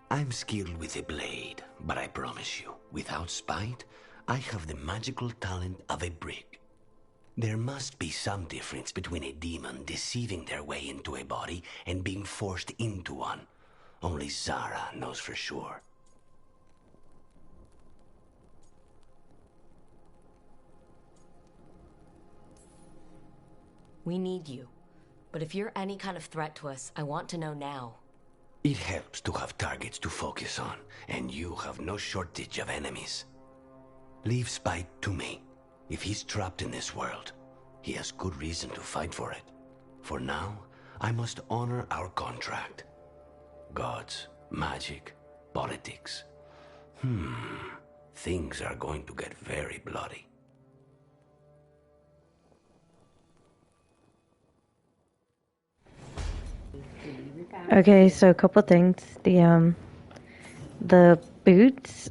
I'm skilled with a blade, but I promise you, without Spite, I have the magical talent of a brick. There must be some difference between a demon deceiving their way into a body and being forced into one. Only Zara knows for sure. We need you. But if you're any kind of threat to us, I want to know now. It helps to have targets to focus on, and you have no shortage of enemies. Leave Spite to me. If he's trapped in this world, he has good reason to fight for it. For now, I must honor our contract. Gods, magic, politics. Things are going to get very bloody. Okay, so a couple things. The boots.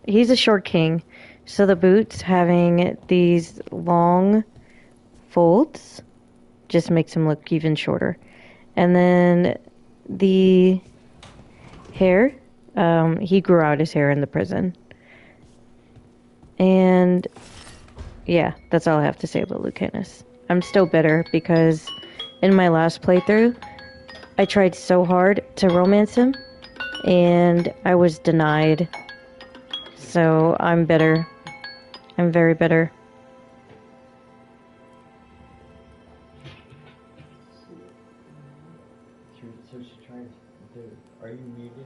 He's a short king, so the boots having these long folds just makes him look even shorter. And then the hair, he grew out his hair in the prison. And yeah, that's all I have to say about Lucanus. I'm still bitter because in my last playthrough, I tried so hard to romance him, and I was denied. So I'm bitter. I'm very bitter. So she's trying to do. Are you muted?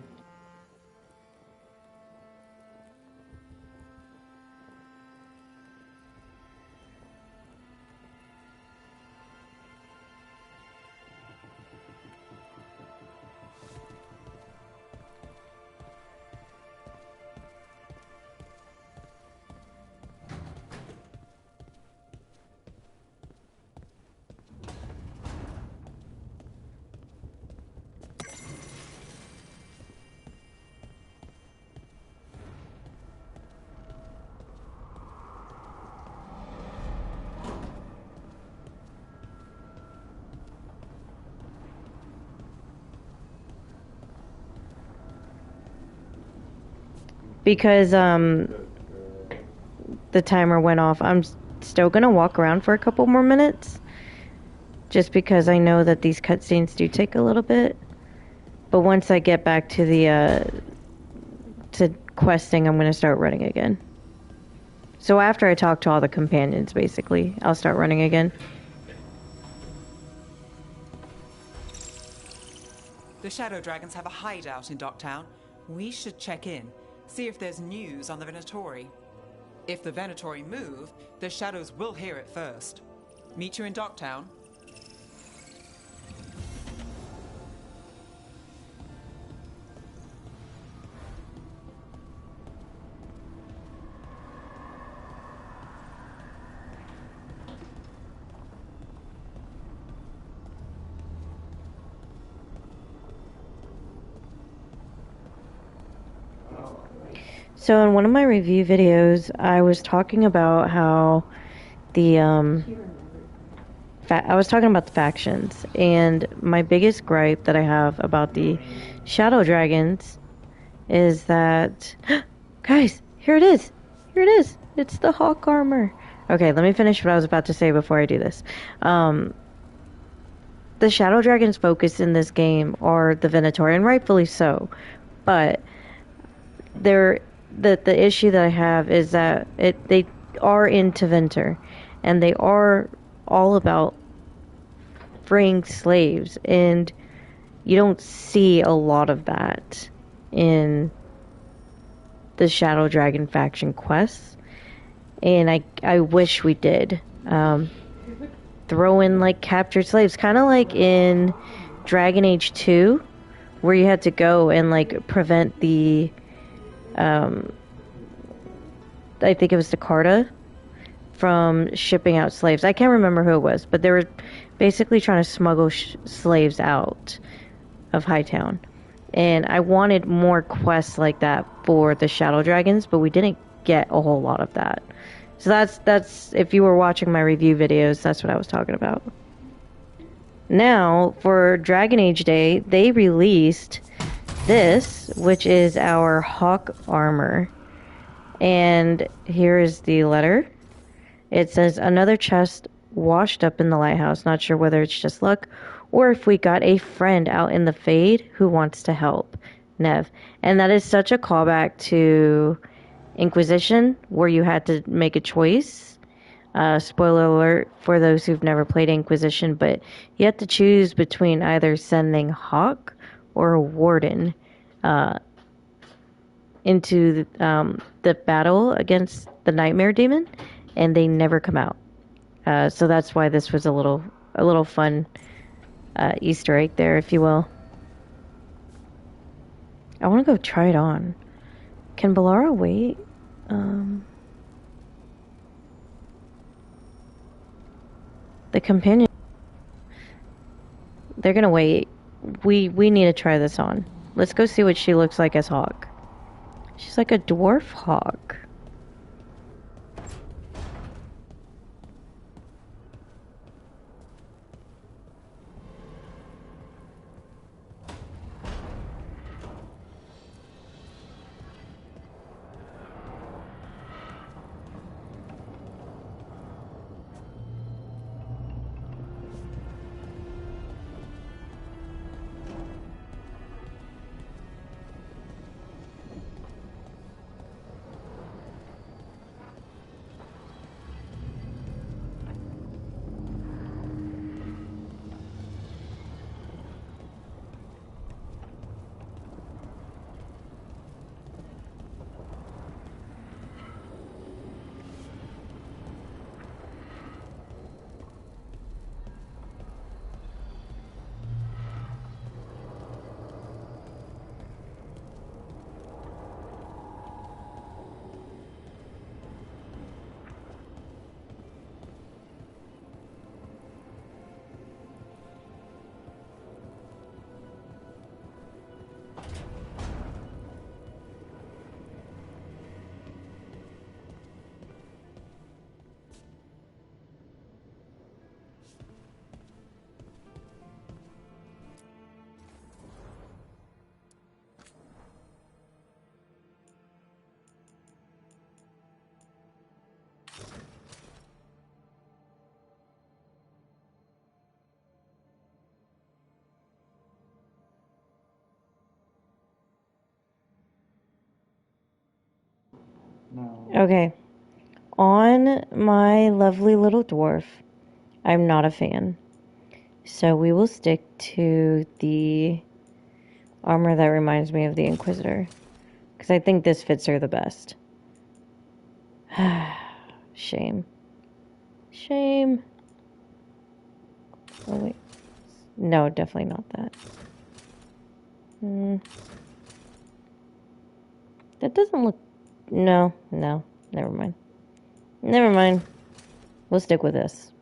Because the timer went off, I'm still gonna walk around for a couple more minutes. Just because I know that these cutscenes do take a little bit. But once I get back to the to questing, I'm gonna start running again. So after I talk to all the companions, basically, I'll start running again. The Shadow Dragons have a hideout in Docktown. We should check in, see if there's news on the Venatori. If the Venatori move, the Shadows will hear it first. Meet you in Docktown. So in one of my review videos, I was talking about how the I was talking about the factions, and my biggest gripe that I have about the Shadow Dragons is that guys, here it is. Here it is. It's the Hawk armor. Okay, let me finish what I was about to say before I do this. The Shadow Dragons' focus in this game are the Venatori, and rightfully so. But the issue that I have is that they are into Venter, and they are all about freeing slaves, and you don't see a lot of that in the Shadow Dragon faction quests, and I wish we did. Throw in like captured slaves, kind of like in Dragon Age 2, where you had to go and like prevent the I think it was Jakarta from shipping out slaves. I can't remember who it was, but they were basically trying to smuggle slaves out of Hightown. And I wanted more quests like that for the Shadow Dragons, but we didn't get a whole lot of that. So that's if you were watching my review videos, that's what I was talking about. Now, for Dragon Age Day, they released this, which is our Hawk armor. And here is the letter. It says, another chest washed up in the lighthouse. Not sure whether it's just luck or if we got a friend out in the Fade who wants to help. Nev. And that is such a callback to Inquisition, where you had to make a choice. Spoiler alert for those who've never played Inquisition, but you have to choose between either sending Hawk or Warden into the battle against the Nightmare Demon, and they never come out. So that's why this was a little fun Easter egg there, if you will. I want to go try it on. Can Balara wait? The companion. They're gonna wait. We need to try this on. Let's go see what she looks like as Hawk. She's like a dwarf hawk. Okay. On my lovely little dwarf, I'm not a fan. So we will stick to the armor that reminds me of the Inquisitor. Because I think this fits her the best. Shame. Shame. Oh, wait. No, definitely not that. That doesn't look... No. Never mind. Never mind. We'll stick with this.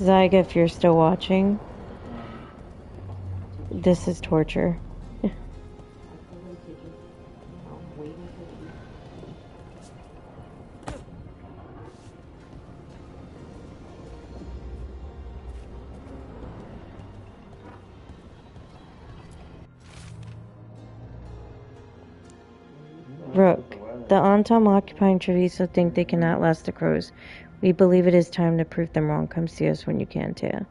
Zyga, if you're still watching, this is torture. Rook, the Antom occupying Treviso think they can outlast the crows. We believe it is time to prove them wrong. Come see us when you can, Taya.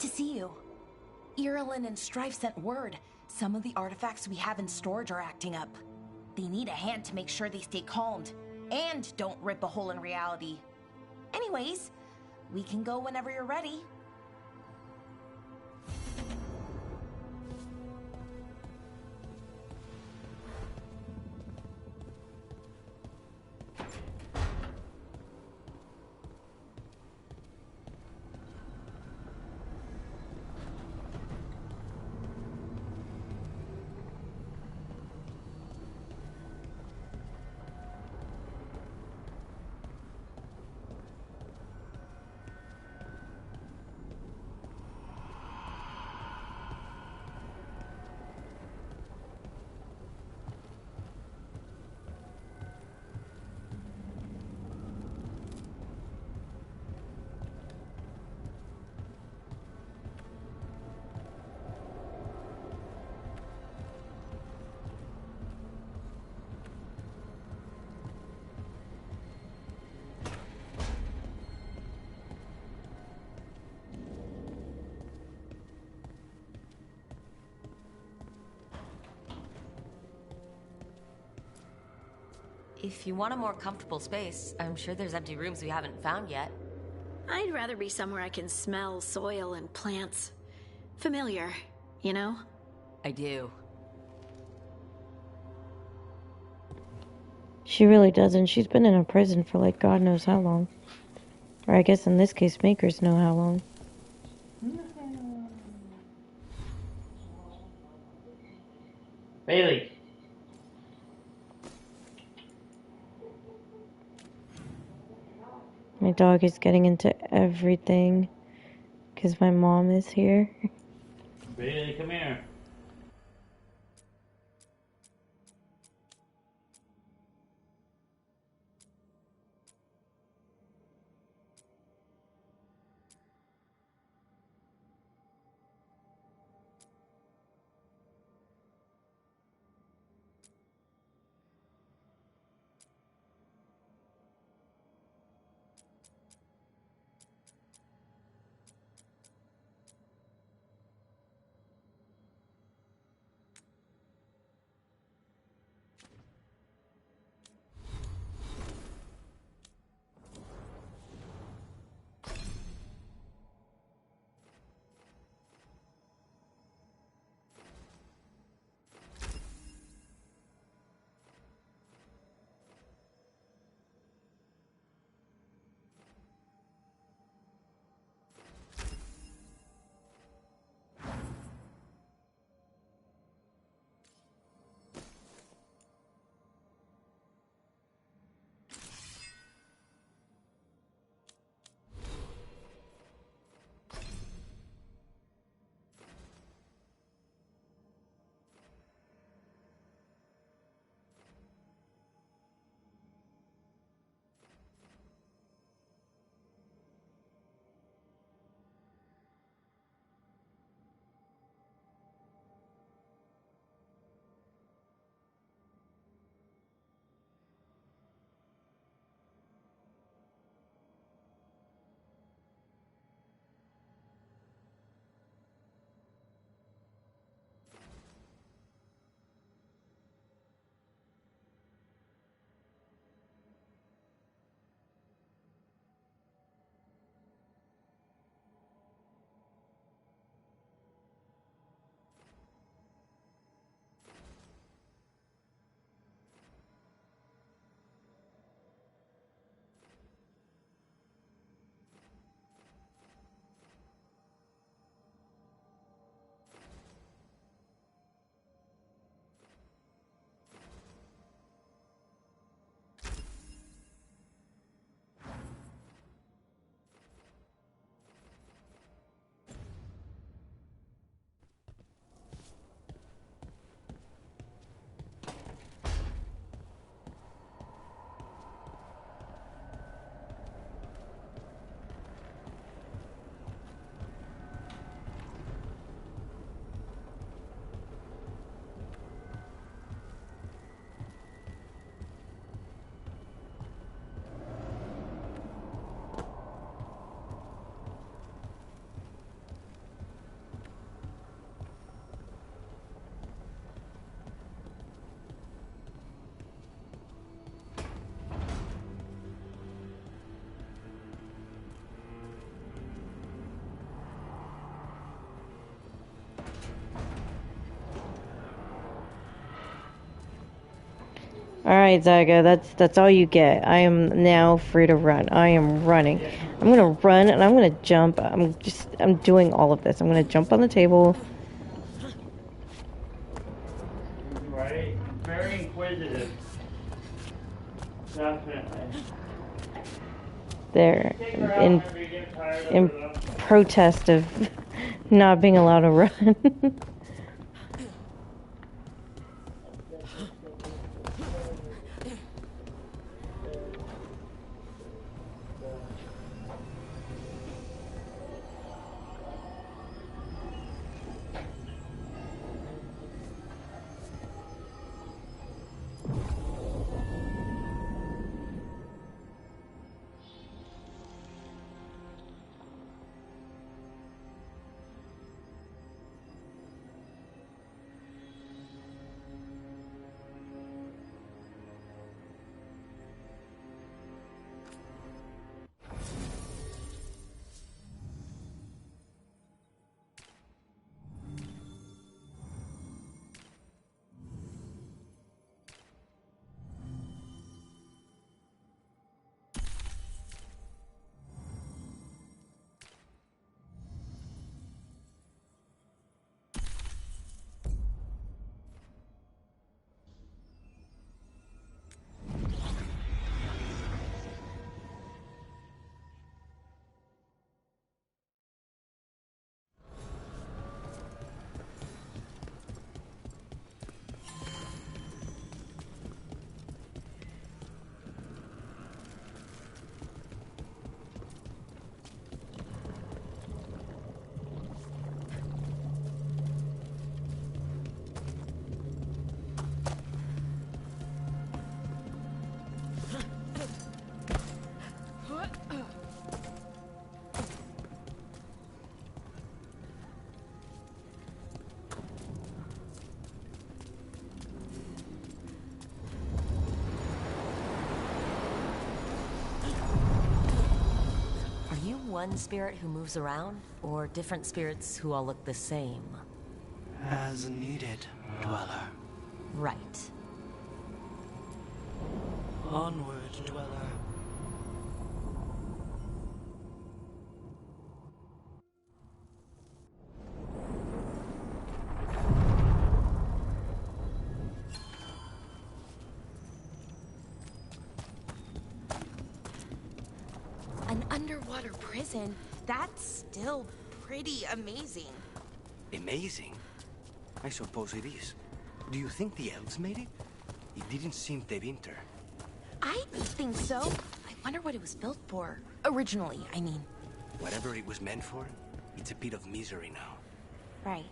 to see you. Irilyn and Strife sent word. Some of the artifacts we have in storage are acting up. They need a hand to make sure they stay calmed and don't rip a hole in reality. Anyways, we can go whenever you're ready. If you want a more comfortable space, I'm sure there's empty rooms we haven't found yet. I'd rather be somewhere I can smell soil and plants. Familiar, you know? I do. She really doesn't. She's been in a prison for like God knows how long. Or I guess in this case, makers know how long. Bailey. My dog is getting into everything because my mom is here. Bailey, come here. Alright, Zyga, that's all you get. I am now free to run. I am running. I'm gonna run and I'm gonna jump. I'm doing all of this. I'm gonna jump on the table. Right? Very inquisitive. Definitely. There. In protest of not being allowed to run. One spirit who moves around, or different spirits who all look the same? As needed, Dweller. Right. Onward, Dweller. An underwater prison? That's still pretty amazing. Amazing? I suppose it is. Do you think the elves made it? It didn't seem de winter. I think so. I wonder what it was built for. Originally, I mean. Whatever it was meant for, it's a pit of misery now. Right.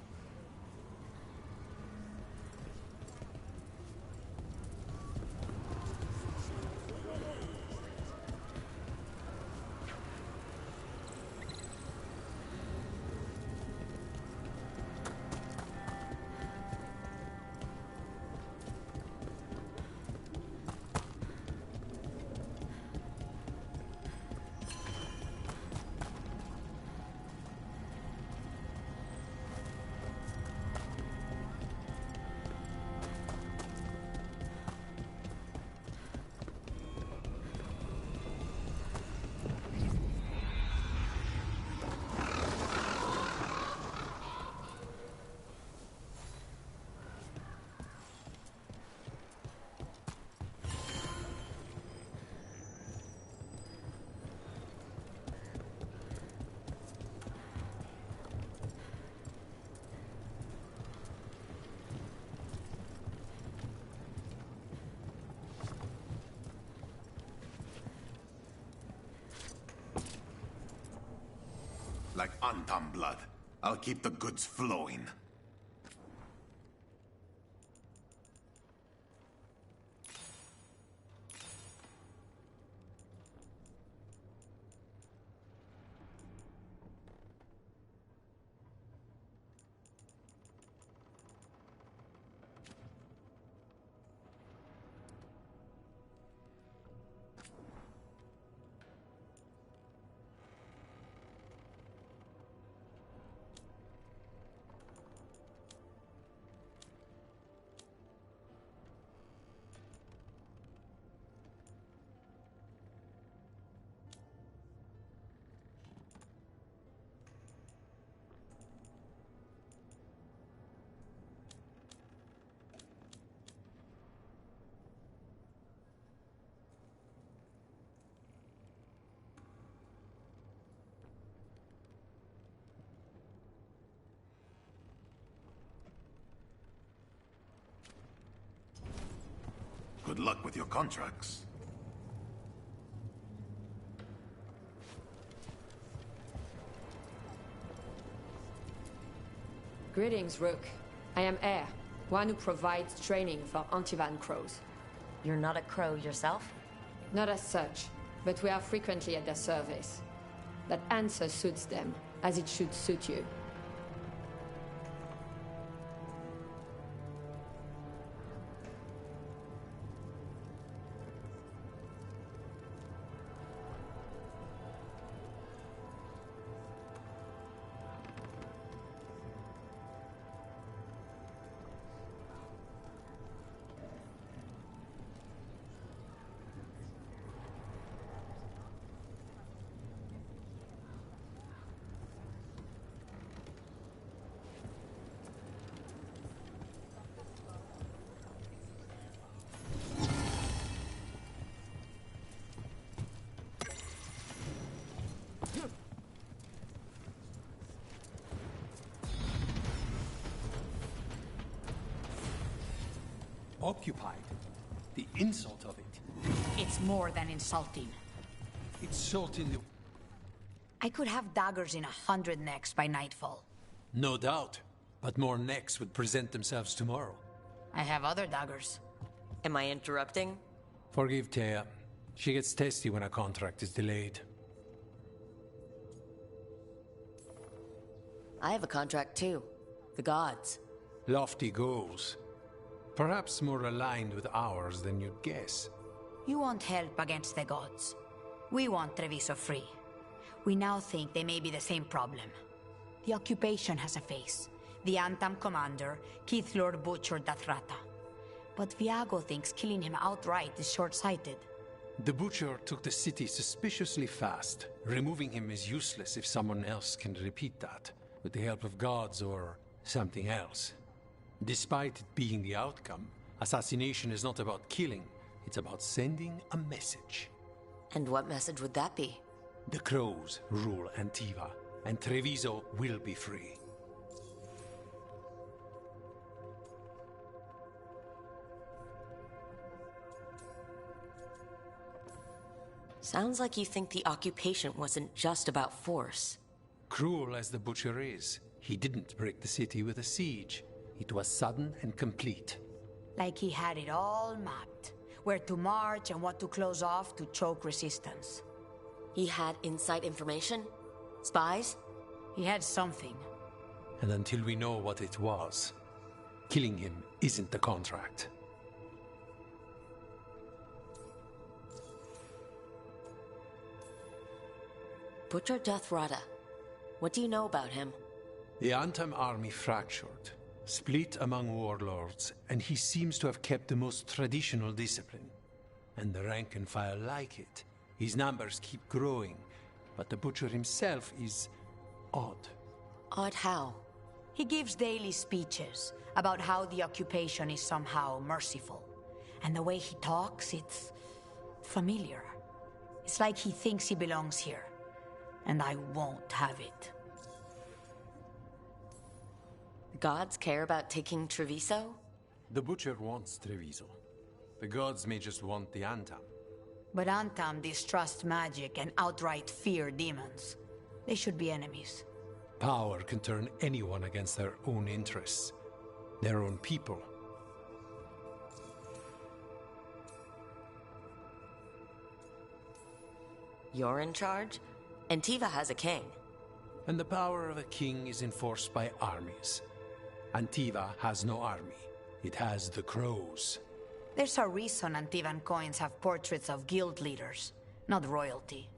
Like Antam blood. I'll keep the goods flowing. Good luck with your contracts. Greetings, Rook. I am Air, one who provides training for Antivan crows. You're not a crow yourself? Not as such, but we are frequently at their service. That answer suits them, as it should suit you. Occupied. The insult of it. It's more than insulting. Insulting the... I could have daggers in 100 necks by nightfall. No doubt. But more necks would present themselves tomorrow. I have other daggers. Am I interrupting? Forgive Thea. She gets testy when a contract is delayed. I have a contract too. The gods. Lofty goals. Perhaps more aligned with ours than you'd guess. You want help against the gods. We want Treviso free. We now think they may be the same problem. The occupation has a face. The Antam commander, Keith Lord butchered Dathrata. But Viago thinks killing him outright is short-sighted. The Butcher took the city suspiciously fast. Removing him is useless if someone else can repeat that, with the help of gods or something else. Despite it being the outcome, assassination is not about killing, it's about sending a message. And what message would that be? The Crows rule Antiva, and Treviso will be free. Sounds like you think the occupation wasn't just about force. Cruel as the Butcher is, he didn't break the city with a siege. It was sudden and complete. Like he had it all mapped. Where to march and what to close off to choke resistance. He had inside information? Spies? He had something. And until we know what it was, killing him isn't the contract. Butcher Dathrata. What do you know about him? The Antam army fractured, split among warlords, and he seems to have kept the most traditional discipline. And the rank and file like it. His numbers keep growing, but the Butcher himself is odd. Odd how? He gives daily speeches about how the occupation is somehow merciful. And the way he talks, it's familiar. It's like he thinks he belongs here. And I won't have it. The gods care about taking Treviso? The Butcher wants Treviso. The gods may just want the Antam. But Antam distrust magic and outright fear demons. They should be enemies. Power can turn anyone against their own interests, their own people. You're in charge? Antiva has a king. And the power of a king is enforced by armies. Antiva has no army. It has the Crows. There's a reason Antivan coins have portraits of guild leaders, not royalty.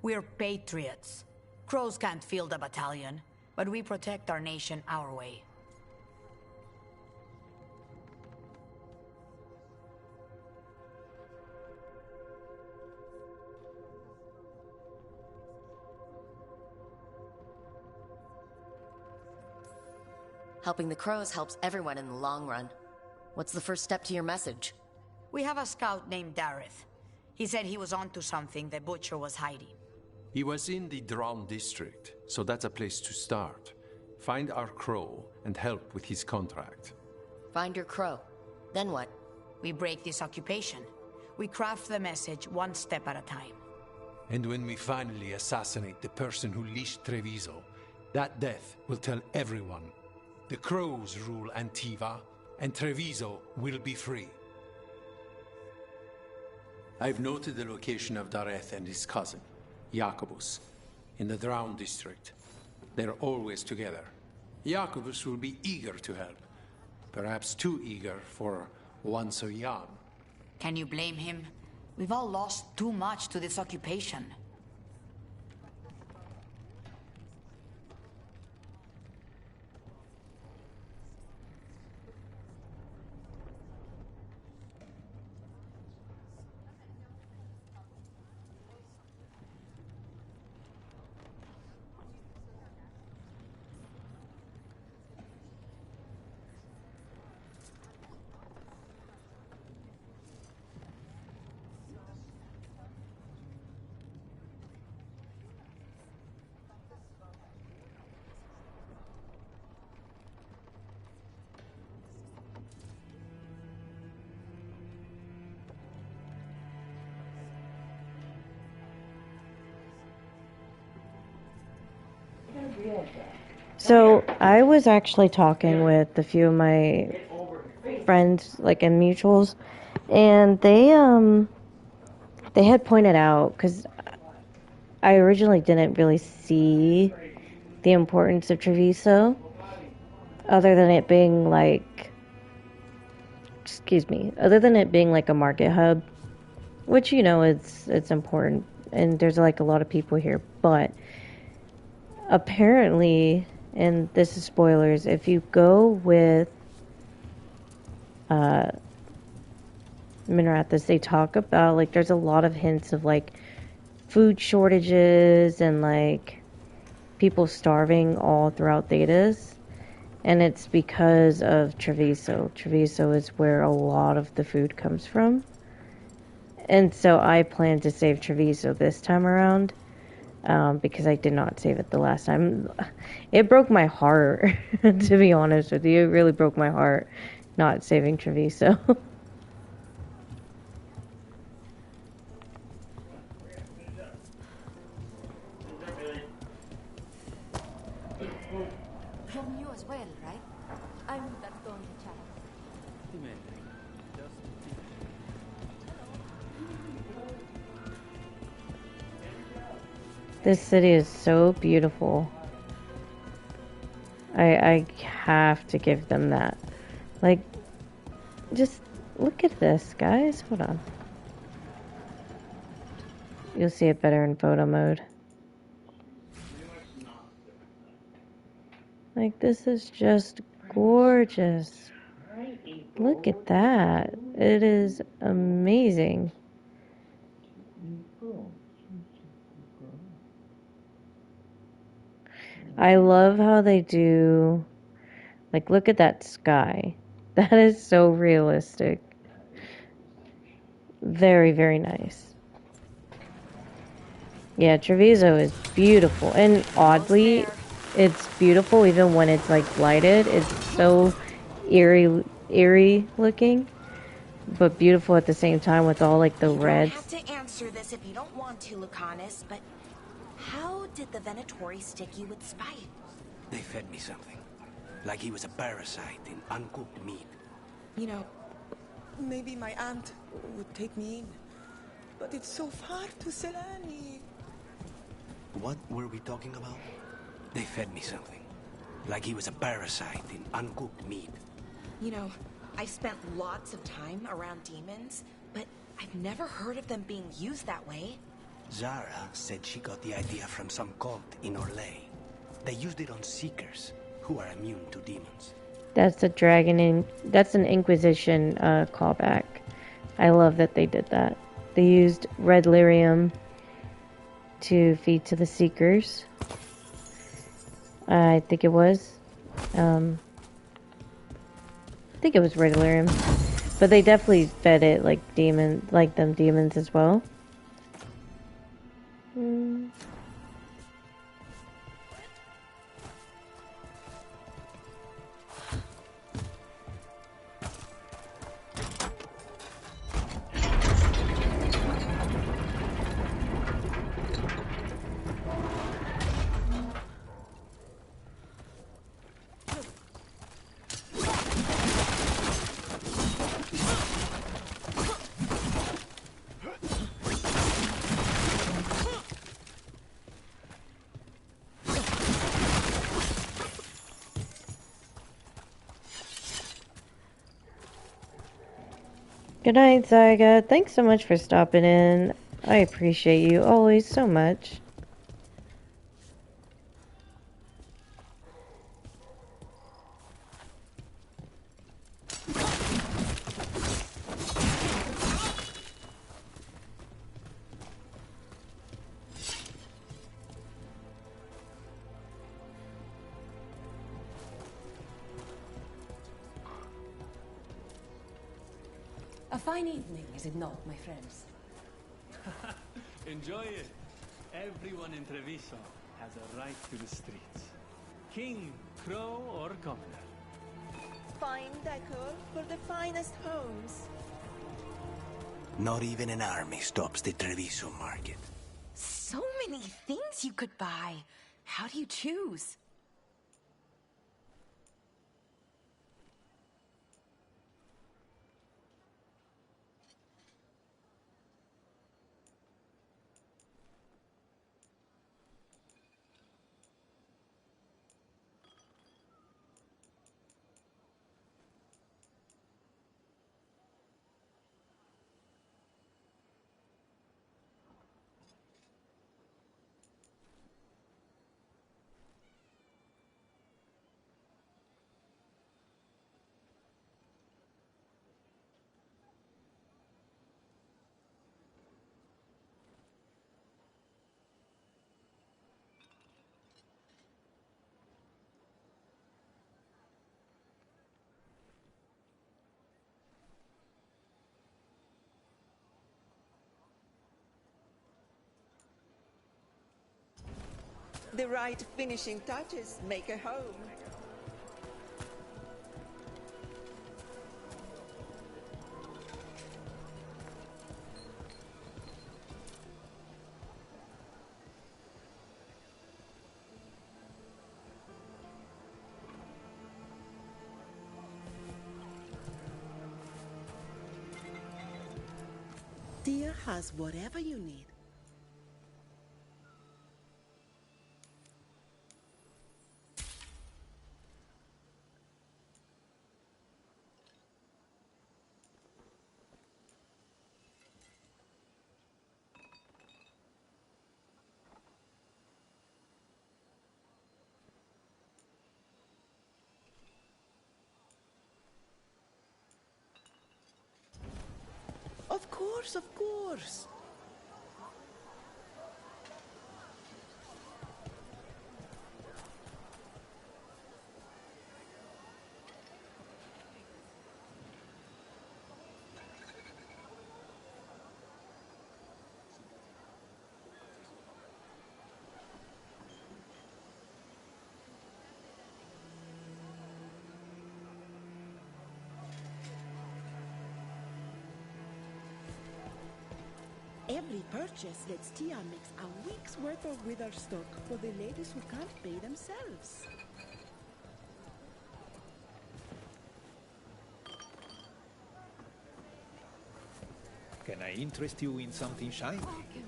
We're patriots. Crows can't field a battalion, but we protect our nation our way. Helping the Crows helps everyone in the long run. What's the first step to your message? We have a scout named Dareth. He said he was onto something the Butcher was hiding. He was in the Drown district, so that's a place to start. Find our Crow and help with his contract. Find your Crow. Then what? We break this occupation. We craft the message one step at a time. And when we finally assassinate the person who leashed Treviso, that death will tell everyone. The crows rule Antiva, and Treviso will be free. I've noted the location of Dareth and his cousin, Jacobus, in the Drown district. They're always together. Jacobus will be eager to help. Perhaps too eager for one so young. Can you blame him? We've all lost too much to this occupation. So I was actually talking with a few of my friends, like in mutuals, and they had pointed out, because I originally didn't really see the importance of Treviso, other than it being like, other than it being like a market hub, which, you know, it's important, and there's like a lot of people here, but apparently, and this is spoilers, if you go with Minrathis, they talk about, like, there's a lot of hints of, like, food shortages and, like, people starving all throughout Thedas. And it's because of Treviso. Treviso is where a lot of the food comes from. And so I plan to save Treviso this time around, because I did not save it the last time. It broke my heart, to be honest with you. It really broke my heart not saving Treviso. From you as well, right? I'm that going to chat. This city is so beautiful. I have to give them that. Like, just look at this, guys. Hold on. You'll see it better in photo mode. Like, this is just gorgeous. Look at that. It is amazing. I love how they do, like, look at that sky. That is so realistic. Very, very nice. Yeah, Treviso is beautiful. And oddly, it's beautiful even when it's, like, lighted. It's so eerie looking, but beautiful at the same time with all, like, the reds. You don't have to answer this if you don't want to, Lucanus, but how did the Venatori stick you with spite? They fed me something. Like he was a parasite in uncooked meat. You know, maybe my aunt would take me in. But it's so far to Selani. What were we talking about? They fed me something. Like he was a parasite in uncooked meat. You know, I've spent lots of time around demons, but I've never heard of them being used that way. Zara said she got the idea from some cult in Orlais. They used it on Seekers, who are immune to demons. That's that's an Inquisition callback. I love that they did that. They used red lyrium to feed to the Seekers. I think it was. I think it was red lyrium. But they definitely fed it like them demons as well. Good night, Zyga. Thanks so much for stopping in. I appreciate you always so much. A fine evening, is it not, my friends? Enjoy it. Everyone in Treviso has a right to the streets. King, crow, or commoner. Fine decor for the finest homes. Not even an army stops the Treviso market. So many things you could buy. How do you choose? The right finishing touches make a home. Tia has whatever you need. Of course, of course. Every purchase lets Tia mix a week's worth of wither stock for the ladies who can't pay themselves. Can I interest you in something shiny? Hearken.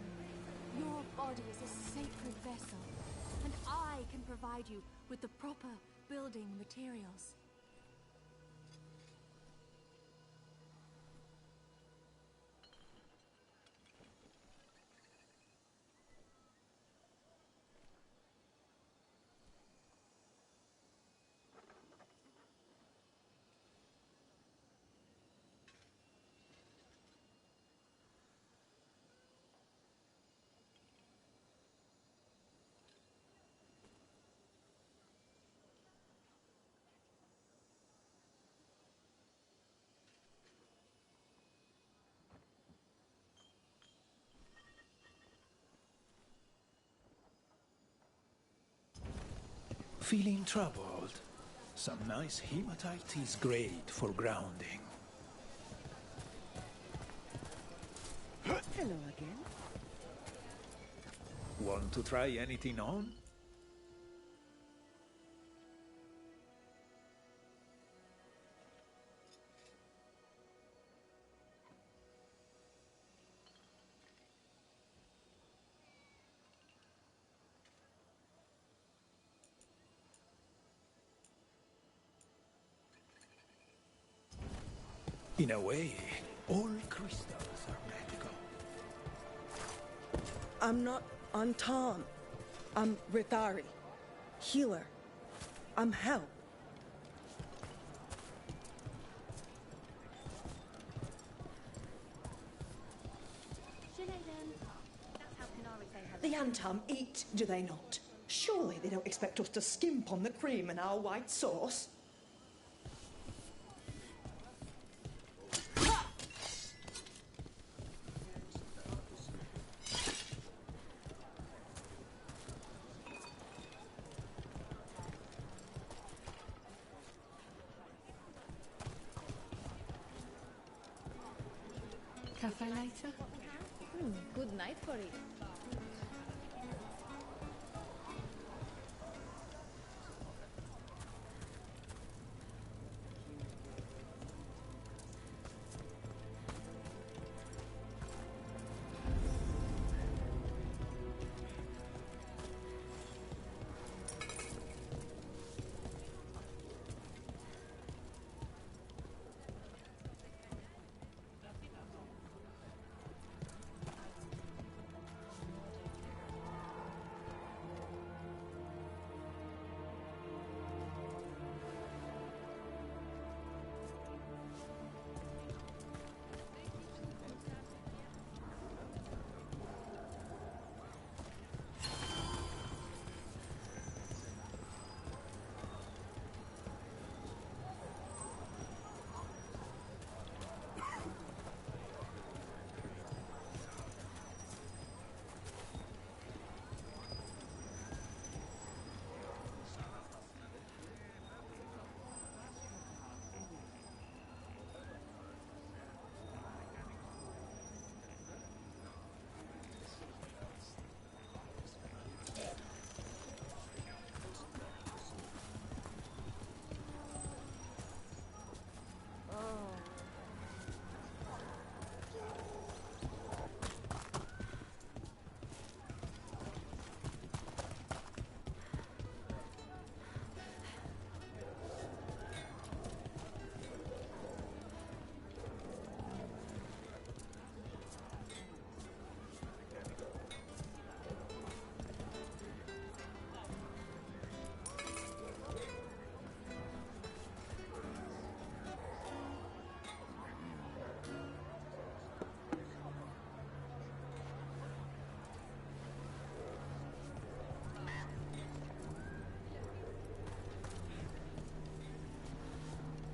Your body is a sacred vessel, and I can provide you with the proper building materials. Feeling troubled? Some nice hematite is great for grounding. Hello again. Want to try anything on? In a way, All crystals are magical. I'm not Anton. I'm Rithari. Healer. I'm help. The Antam eat, do they not? Surely they don't expect us to skimp on the cream and our white sauce. Cafe later? Good night for it.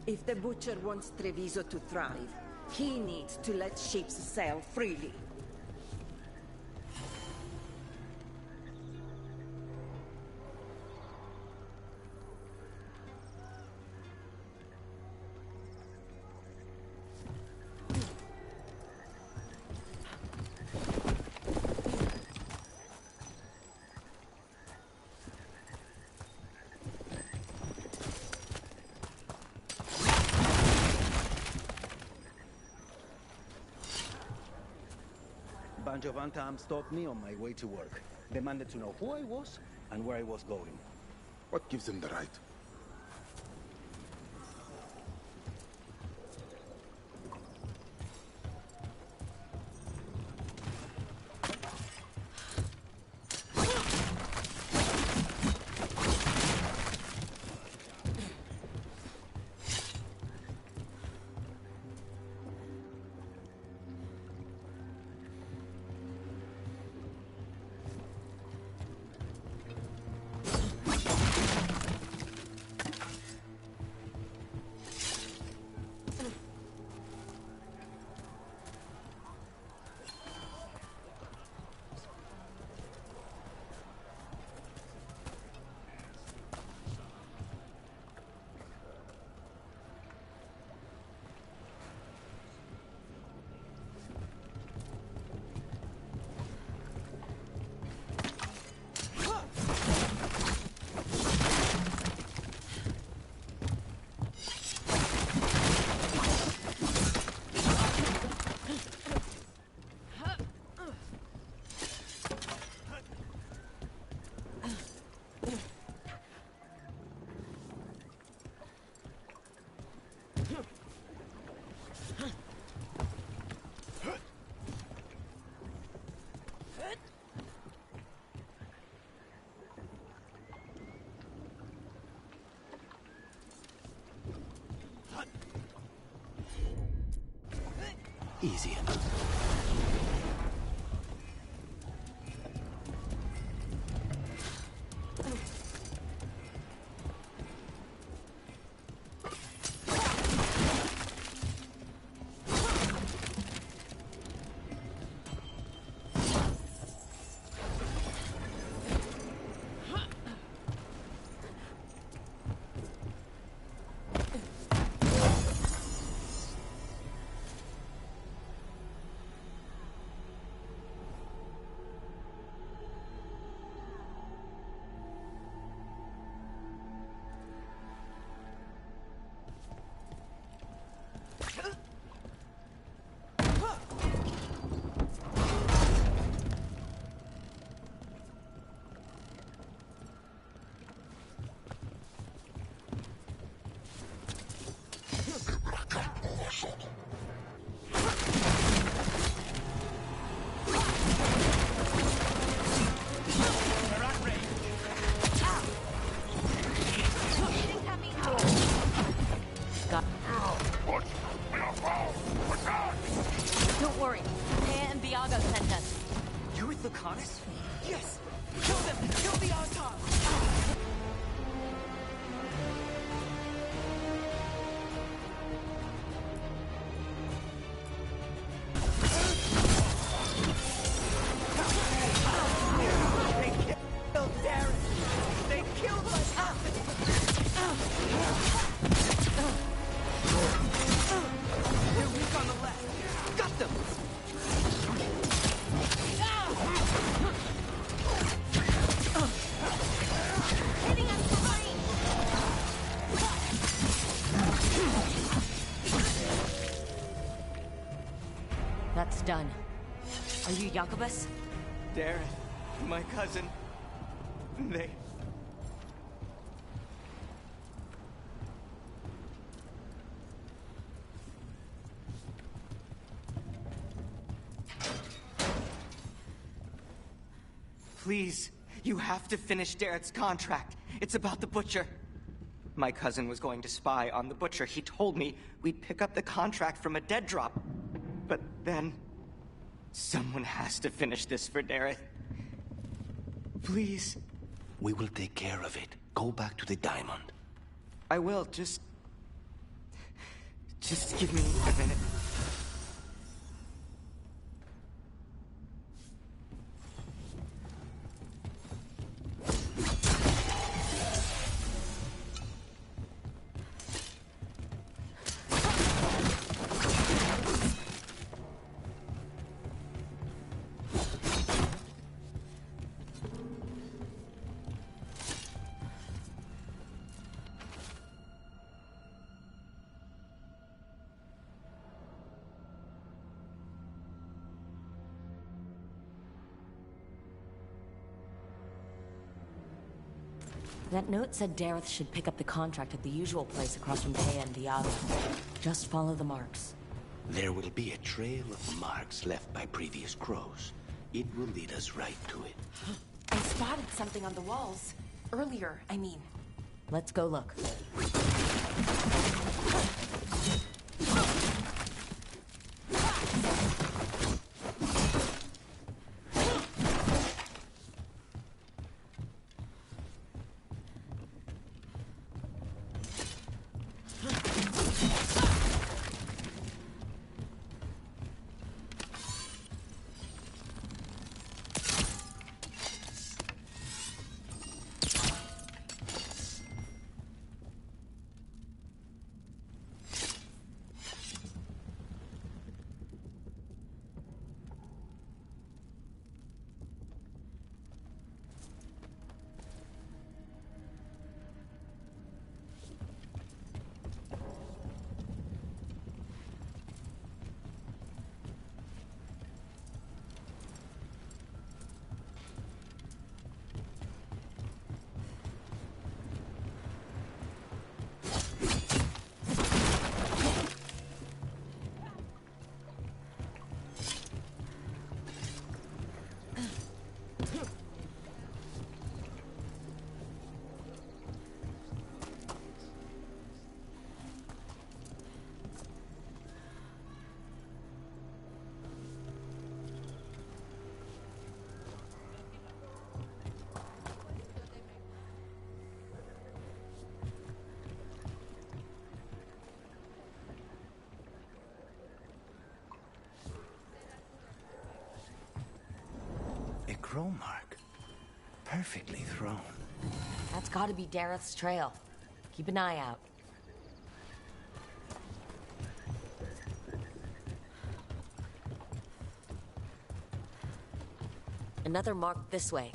If the Butcher wants Treviso to thrive, he needs to let ships sail freely. Bunch of Antam stopped me on my way to work. Demanded to know who I was and where I was going. What gives them the right? Easy enough. Don't worry. Thea and Veilgaurd sent us. You're with Lucanus? Yes! Kill them! Kill the Archon! They killed Darren! They killed my captain! They're weak on the left. Got them! Hitting us behind! That's done. Are you Jacobus? Darren, my cousin. They... Please, you have to finish Darrett's contract. It's about the Butcher. My cousin was going to spy on the Butcher. He told me we'd pick up the contract from a dead drop. But then... someone has to finish this for Darrett. Please. We will take care of it. Go back to the diamond. I will, just give me a minute. That note said Dareth should pick up the contract at the usual place across from Thea and Diablo. Just follow the marks. There will be a trail of marks left by previous crows. It will lead us right to it. I spotted something on the walls. Earlier, I mean. Let's go look. crow mark. Perfectly thrown. That's gotta be Dareth's trail. Keep an eye out. Another mark this way.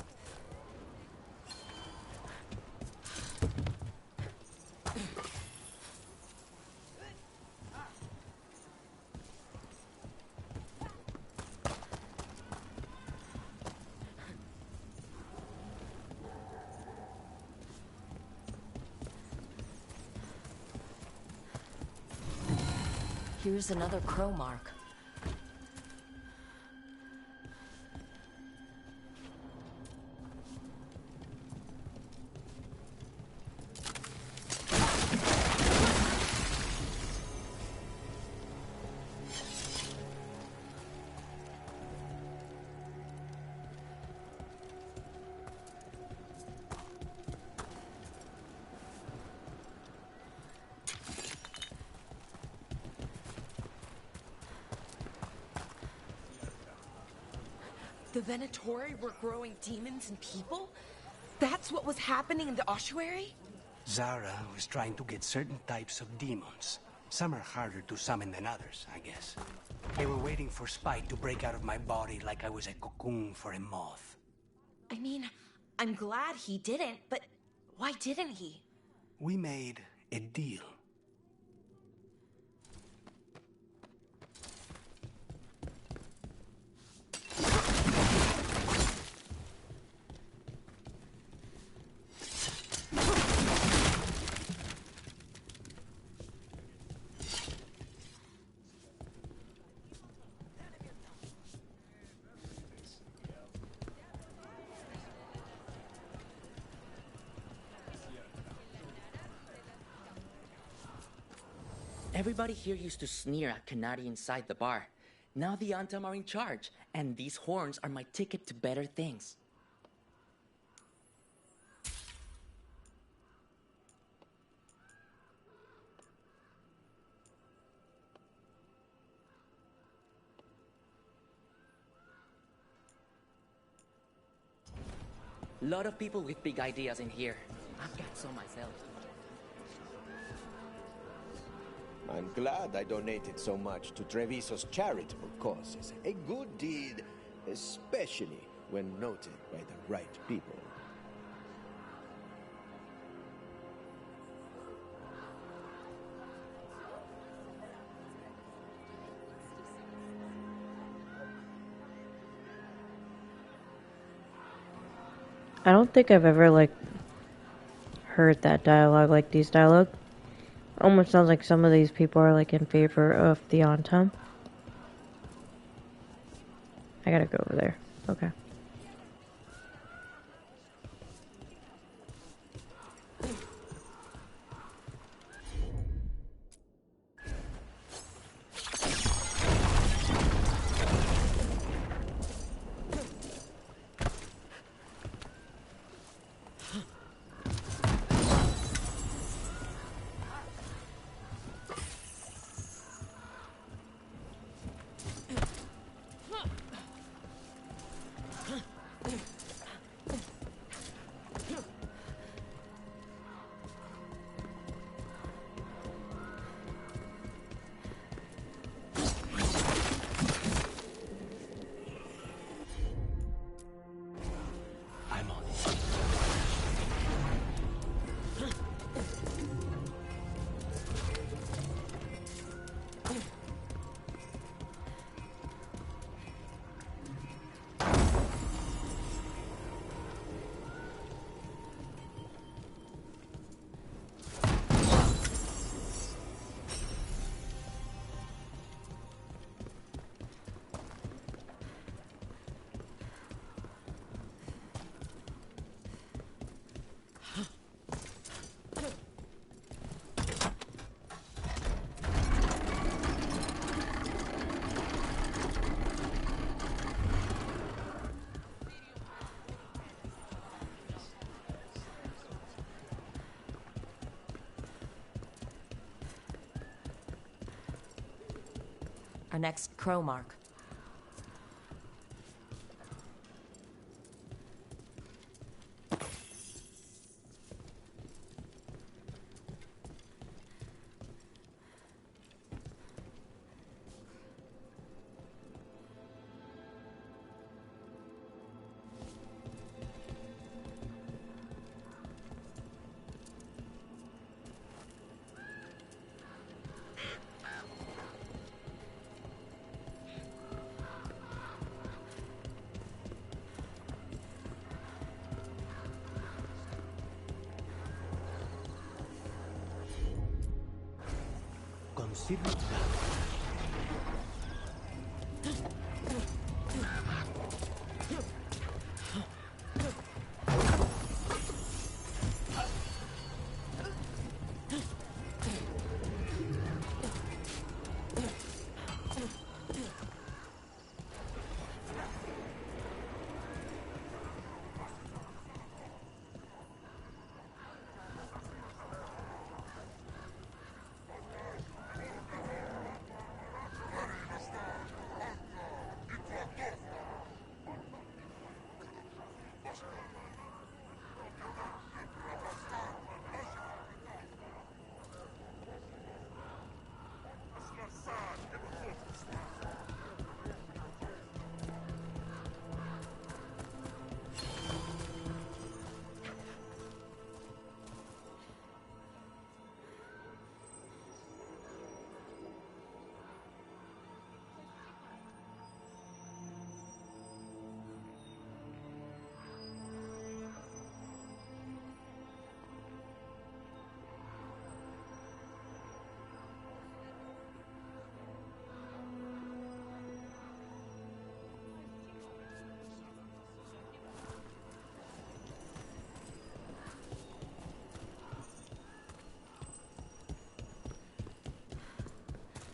Here's another crow mark. The Venatori were growing demons and people? That's what was happening in the ossuary? Zara was trying to get certain types of demons. Some are harder to summon than others, I guess. They were waiting for Spite to break out of my body like I was a cocoon for a moth. I mean, I'm glad he didn't, but why didn't he? We made a deal. Everybody here used to sneer at Canary inside the bar. Now the Antam are in charge, and these horns are my ticket to better things. Lot of people with big ideas in here. I've got some myself. I'm glad I donated so much to Treviso's charitable causes. A good deed, especially when noted by the right people. I don't think I've ever, like, heard that dialogue, like these dialogue. Almost sounds like some of these people are, like, in favor of the Antam. I gotta go over there. Okay. Our next crow mark. Consider that.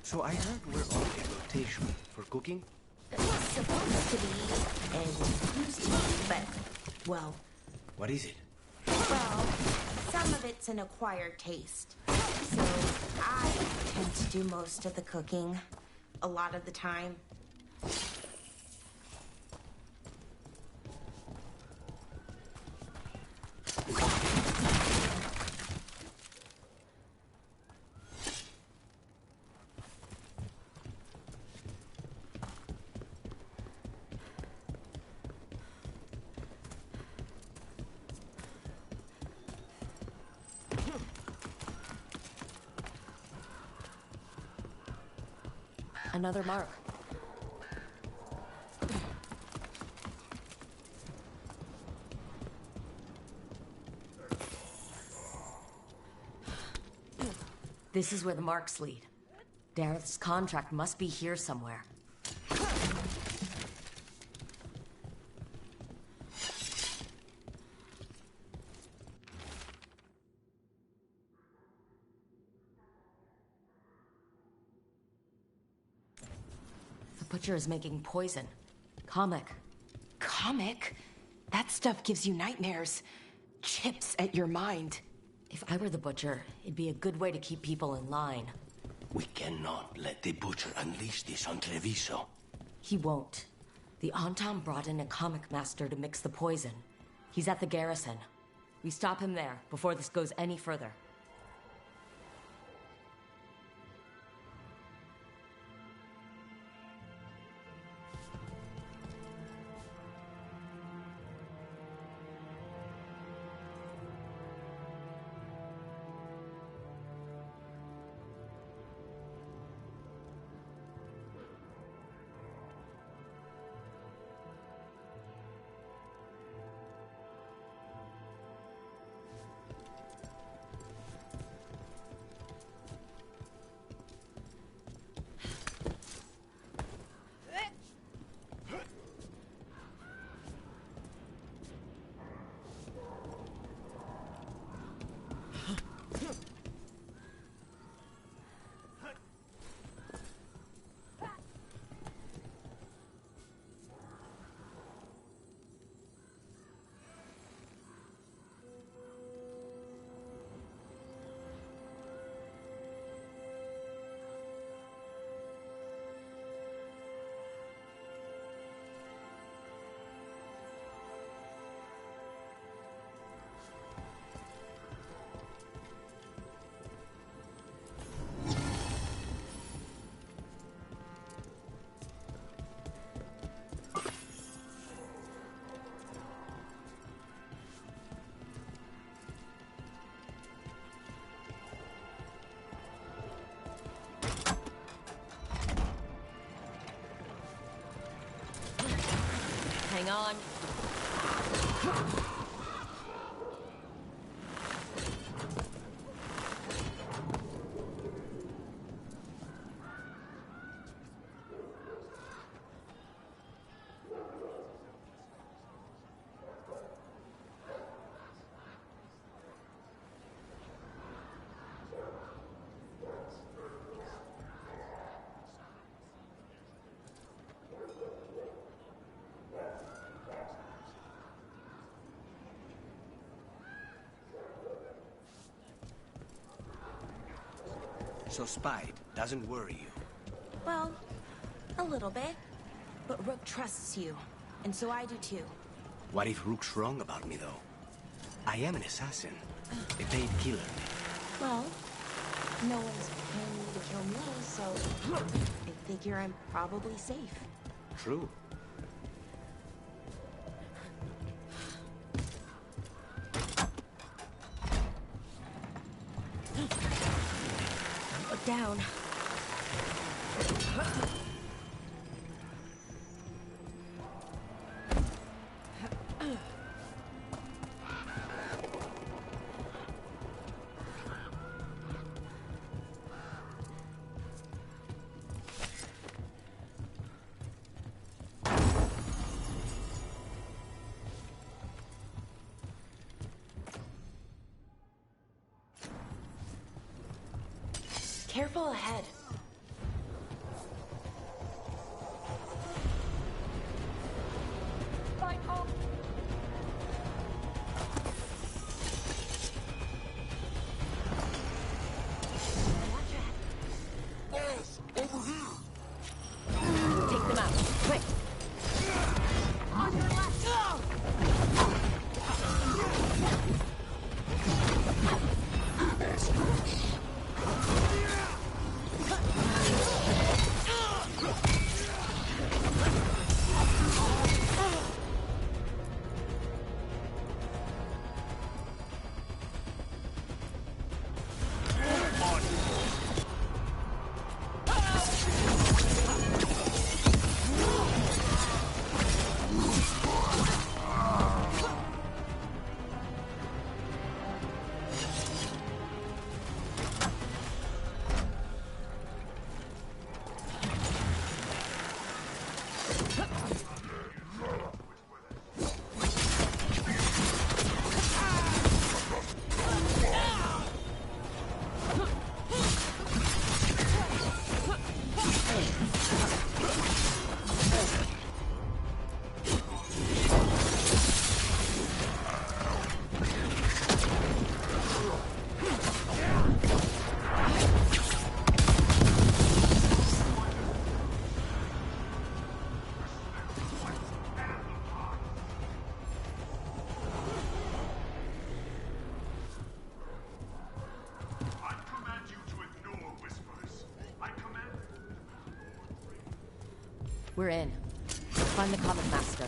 So I heard we're on a rotation for cooking? It was supposed to be, and used to be, but, well... What is it? Well, some of it's an acquired taste. So I tend to do most of the cooking, a lot of the time. Another mark. This is where the marks lead. Dareth's contract must be here somewhere. The butcher is making poison. Comic. Comic? That stuff gives you nightmares. Chips at your mind. If I were the butcher, it'd be a good way to keep people in line. We cannot let the butcher unleash this on Treviso. He won't. The Antam brought in a comic master to mix the poison. He's at the garrison. We stop him there before this goes any further. Hang on. So spied doesn't worry you? Well, a little bit. But Rook trusts you, and so I do too. What if Rook's wrong about me, though? I am an assassin. A paid killer. Well, no one's paying me to kill me, so I figure I'm probably safe. True. Look down. Careful ahead. Boss, over here! Take them out, quick! On your left! We're in. Find the Comet Master.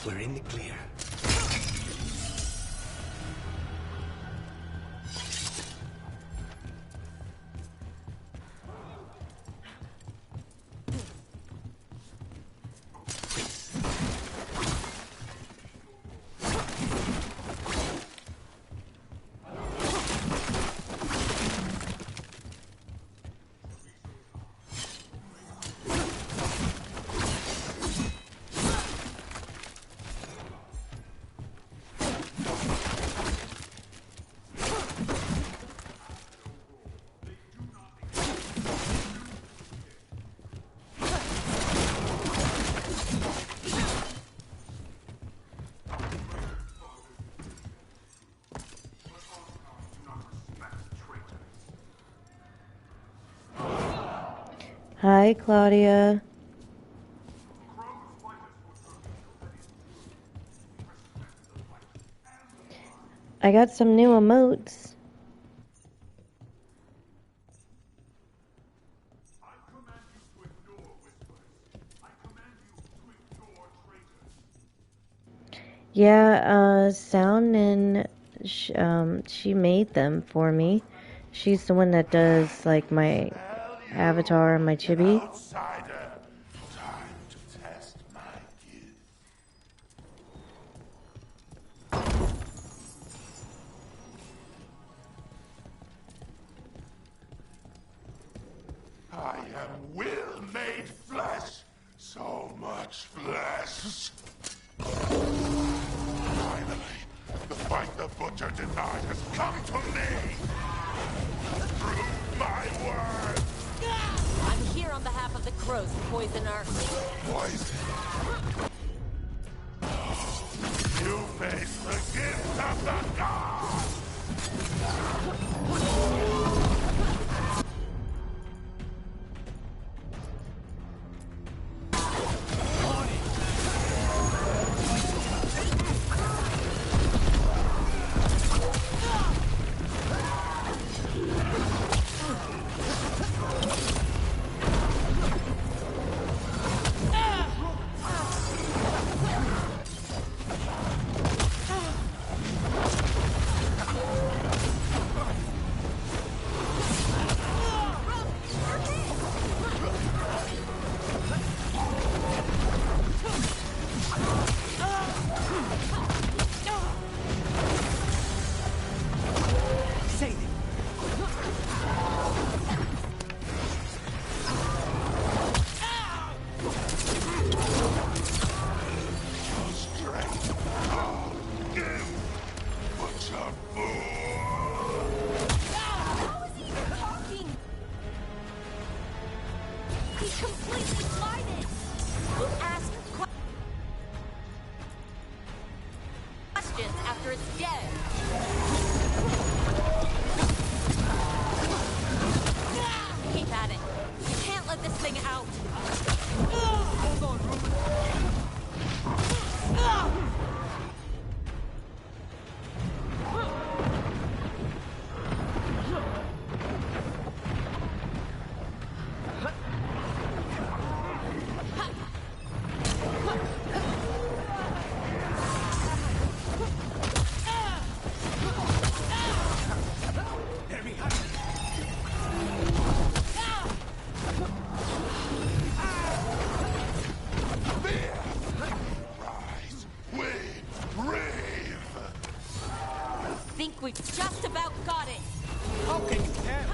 We're in the clear. Hi, Claudia. I got some new emotes. Yeah, Sound and she made them for me. She's the one that does like my avatar and my chibi. Outsider, time to test my gift. I am will made flesh, so much flesh. Finally, the fight the Butcher denied has come to me. Prove my worth. I'm here on behalf of the Crows, Poisoner. Poison. You face the gift of the gods. After it's dead. Keep at it. You can't let this thing out. Hold on, We've just about got it. Okay, yeah.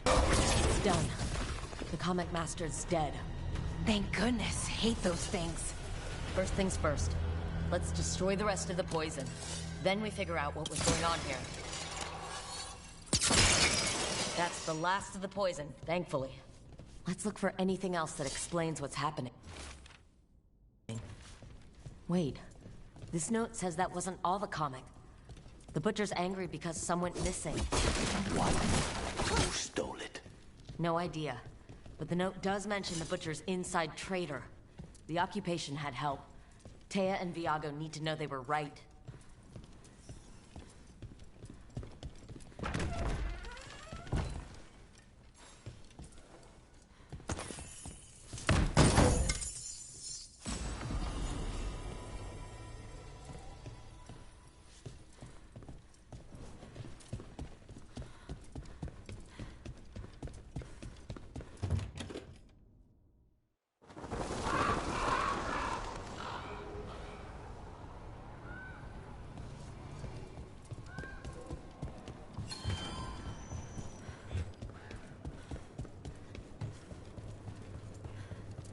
It's done. The Comic Master's dead. Thank goodness. Hate those things. First things first. Let's destroy the rest of the poison. Then we figure out what was going on here. That's the last of the poison, thankfully. Let's look for anything else that explains what's happening. Wait. This note says that wasn't all the comic. The Butcher's angry because some went missing. What? Who stole it? No idea. But the note does mention the Butcher's inside traitor. The occupation had help. Taya and Viago need to know they were right.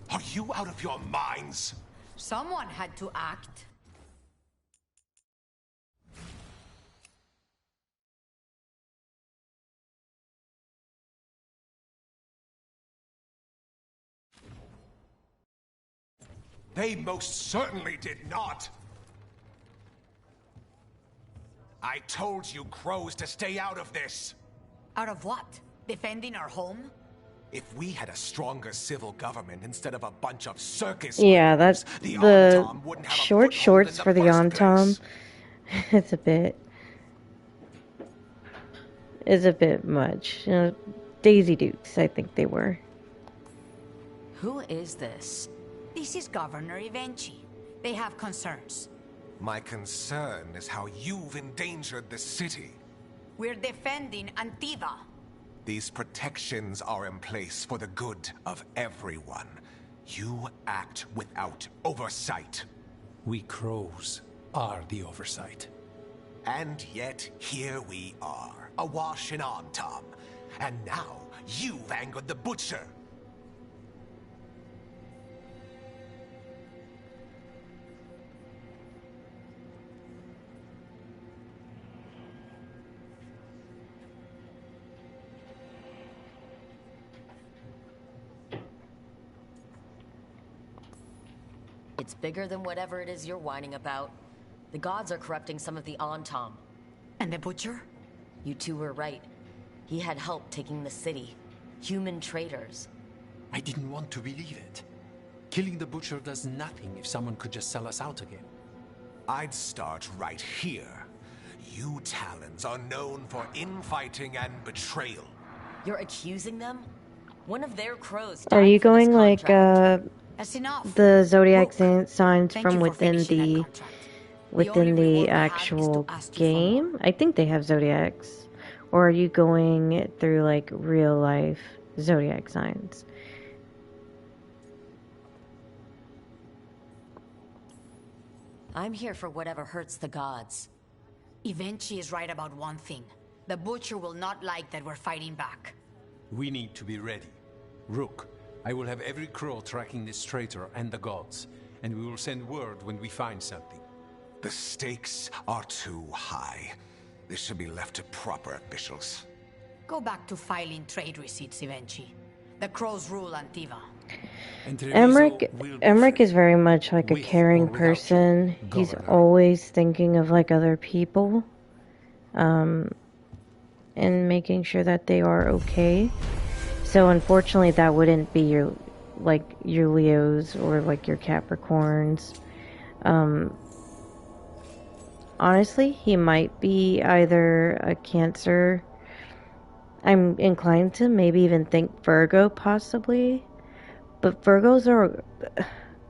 Are you out of your minds? Someone had to act. They most certainly did not. I told you crows to stay out of this. Out of what? Defending our home? If we had a stronger civil government instead of a bunch of circus Yeah, that's criminals, the the Antom wouldn't have a short foothold in shorts the for the first Antom. place. It's a bit much. You know, Daisy Dukes, I think they were. Who is this? This is Governor Evenchi. They have concerns. My concern is how you've endangered the city. We're defending Antiva. These protections are in place for the good of everyone. You act without oversight. We crows are the oversight. And yet, here we are, awash in Antom. And now, you've angered the butcher. It's bigger than whatever it is you're whining about. The gods are corrupting some of the Antom. And the butcher? You two were right. He had help taking the city. Human traitors. I didn't want to believe it. Killing the butcher does nothing if someone could just sell us out again. I'd start right here. You Talons are known for infighting and betrayal. You're accusing them? One of their crows Are you died for this going like contract. That's enough. the zodiac signs Thank from you for within finishing the that within the actual game? I think they have zodiacs. Or are you going through like real life zodiac signs? I'm here for whatever hurts the gods. Evenchi is right about one thing. The butcher will not like that we're fighting back. We need to be ready. Rook, I will have every crow tracking this traitor and the gods, and we will send word when we find something. The stakes are too high. This should be left to proper officials. Go back to filing trade receipts, Evenchi. The crows rule Antiva. Emmerich is very much like a caring person. He's always thinking of like other people, and making sure that they are okay. So unfortunately, that wouldn't be your Leos or like your Capricorns. Honestly, he might be either a Cancer. I'm inclined to maybe even think Virgo, possibly. But Virgos are,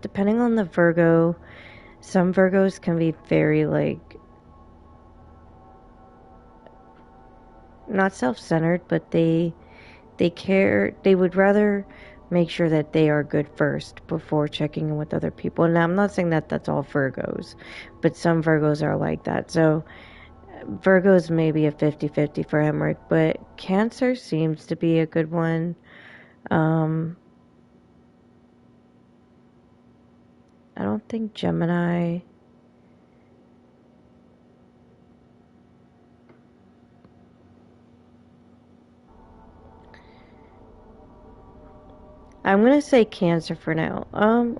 depending on the Virgo, some Virgos can be very, like, not self-centered, but they care, they would rather make sure that they are good first before checking in with other people. And I'm not saying that that's all Virgos, but some Virgos are like that. So Virgos may be a 50-50 for Emmerich, but Cancer seems to be a good one. I don't think Gemini. I'm gonna say Cancer for now.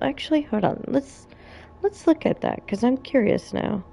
Actually, hold on. Let's look at that because I'm curious now.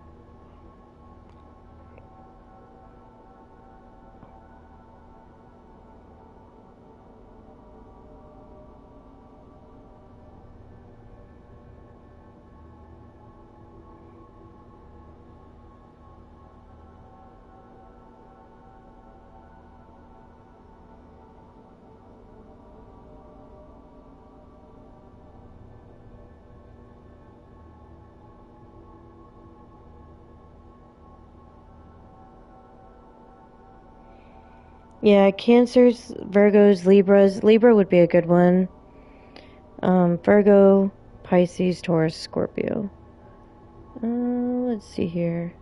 Yeah, Cancers, Virgos, Libras. Libra would be a good one. Virgo, Pisces, Taurus, Scorpio. Let's see here.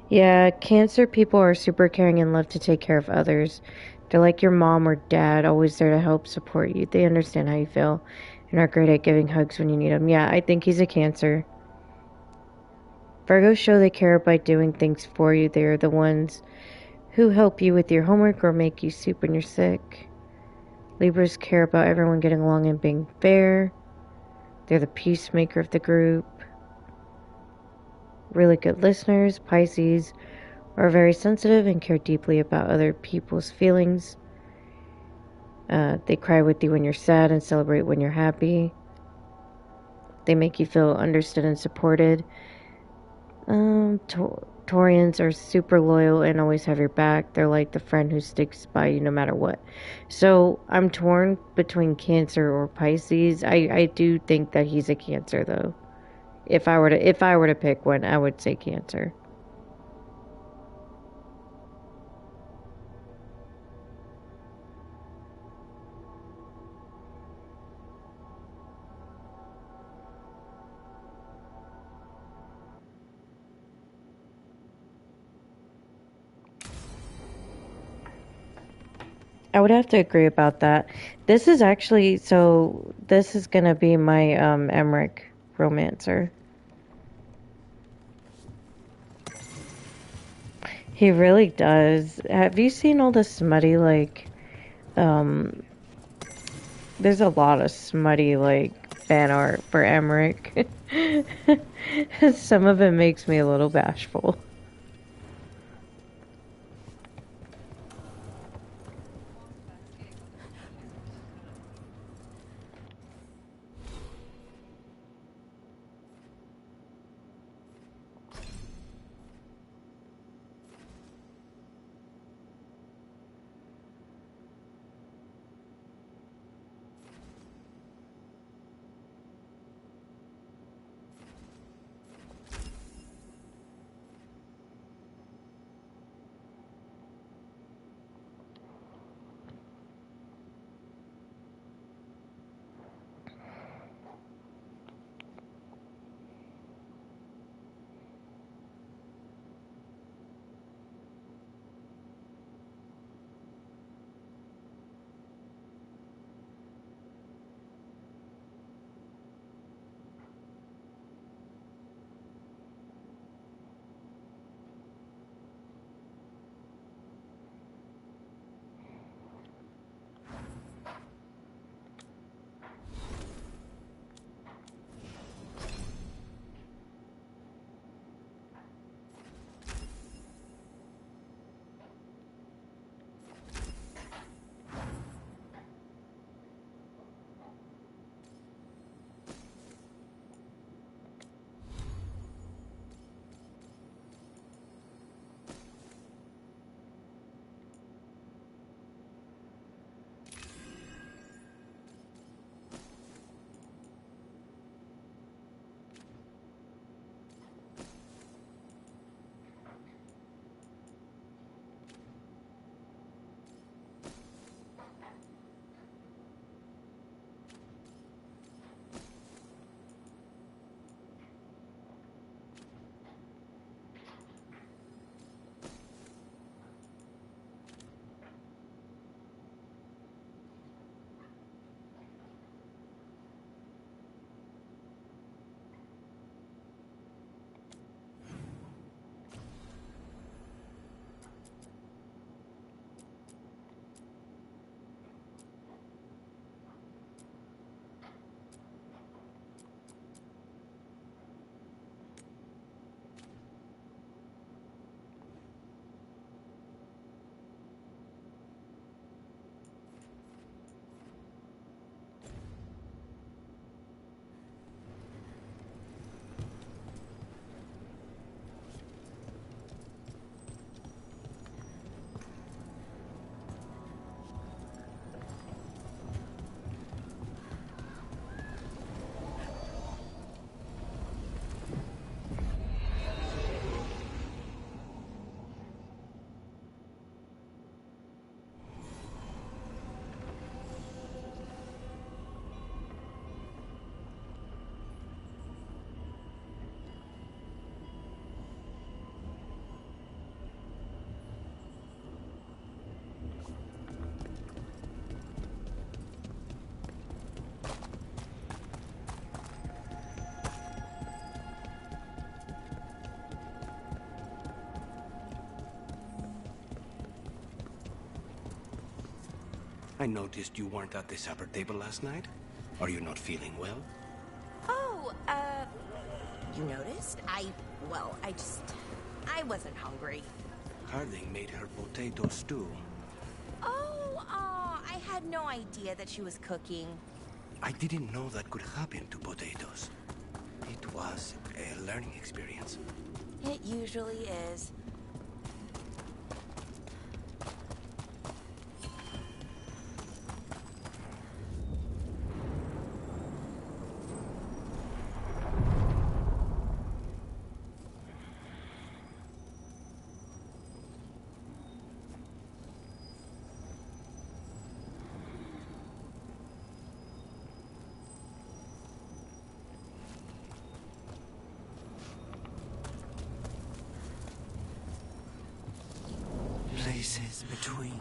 Yeah, Cancer people are super caring and love to take care of others. They're like your mom or dad, always there to help support you. They understand how you feel and are great at giving hugs when you need them. Yeah, I think he's a Cancer. Virgos show they care by doing things for you. They're the ones who help you with your homework or make you soup when you're sick. Libras care about everyone getting along and being fair. They're the peacemaker of the group. Really good listeners. Pisces are very sensitive and care deeply about other people's feelings. They cry with you when you're sad and celebrate when you're happy. They make you feel understood and supported. Taurians are super loyal and always have your back. They're like the friend who sticks by you no matter what. So I'm torn between Cancer or Pisces. I do think that he's a Cancer though. If I were to pick one, I would say Cancer. I would have to agree about that. This is actually, so this is gonna be my Emmerich romancer. He really does. Have you seen all the smutty there's a lot of smutty fan art for Emmerich. Some of it makes me a little bashful. I noticed you weren't at the supper table last night. Are you not feeling well? Oh, you noticed? Well, I wasn't hungry. Harding made her potato stew. Oh, I had no idea that she was cooking. I didn't know that could happen to potatoes. It was a learning experience. It usually is. Places between.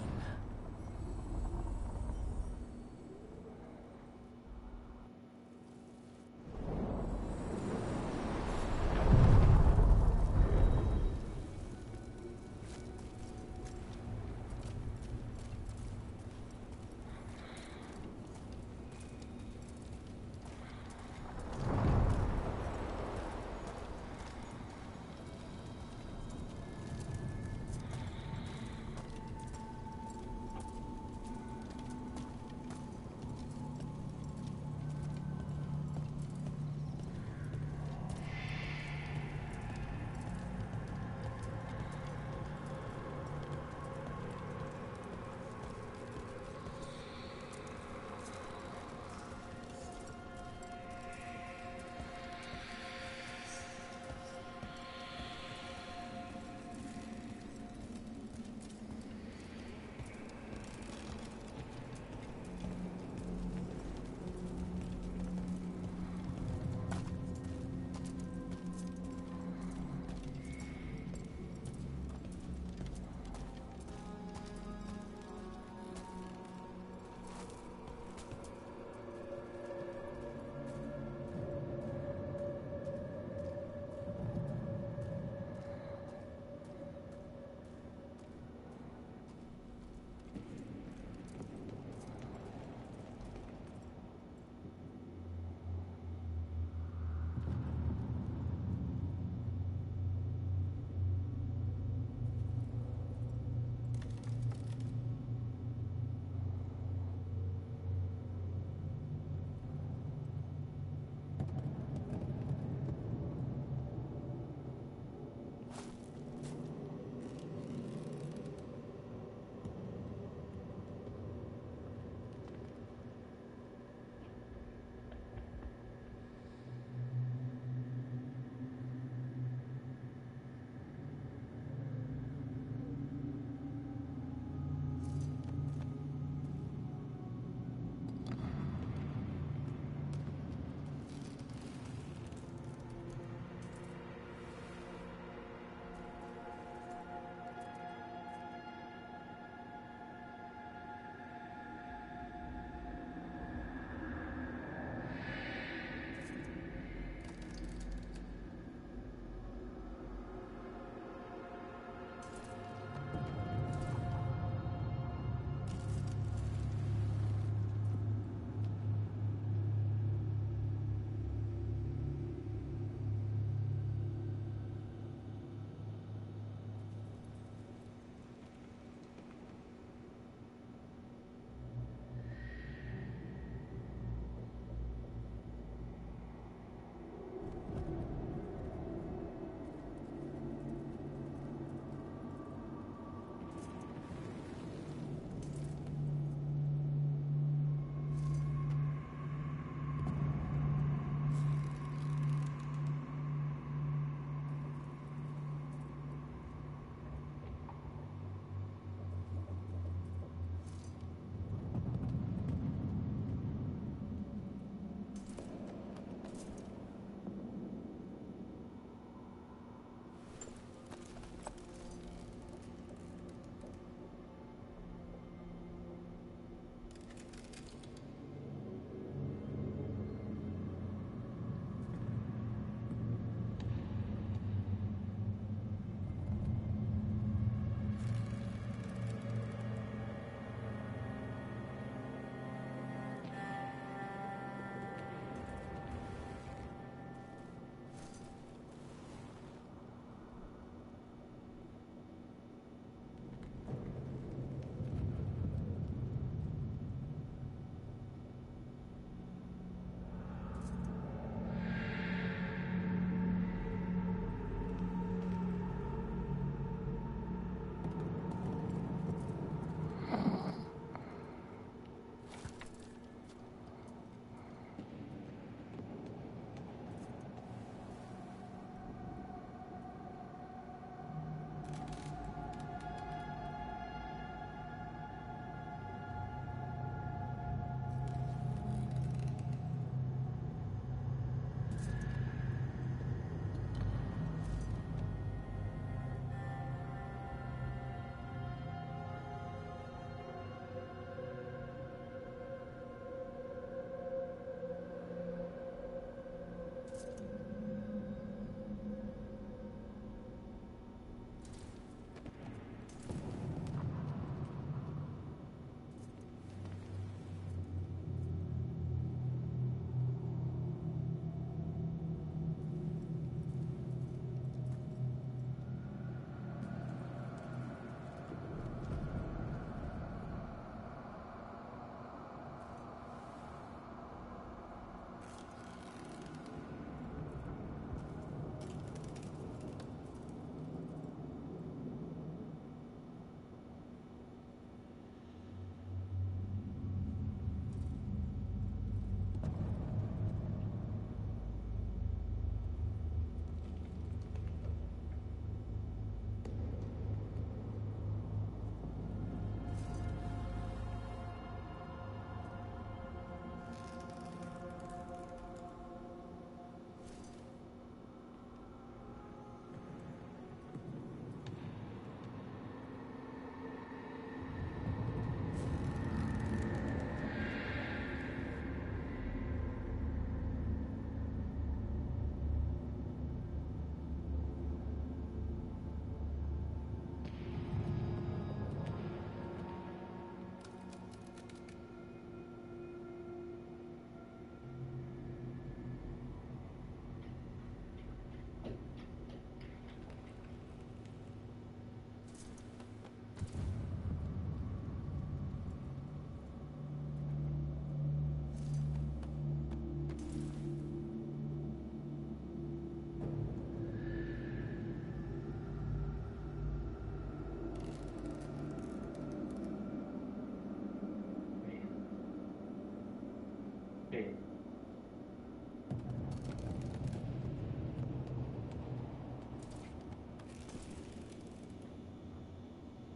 Bailey.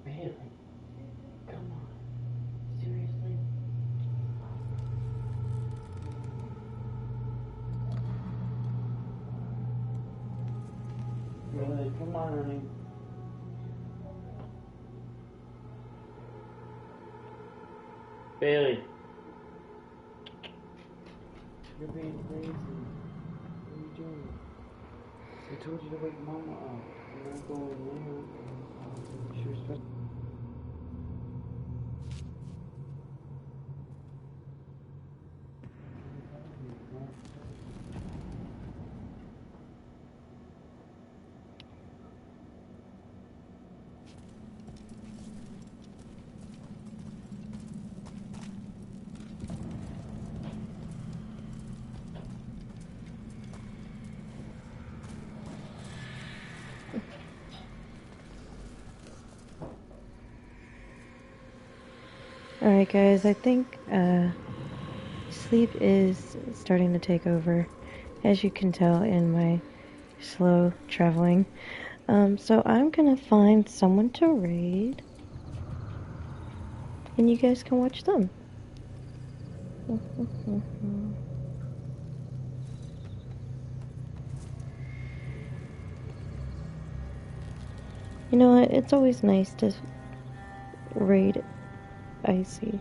Bailey. Come on. Seriously? Bailey, come on, honey. Bailey. You're being crazy. What are you doing? I told you to wake Mama up. I'm not going there. She was supposed Alright guys, I think sleep is starting to take over, as you can tell in my slow traveling. So I'm gonna find someone to raid, and you guys can watch them. You know what, it's always nice to raid Icy.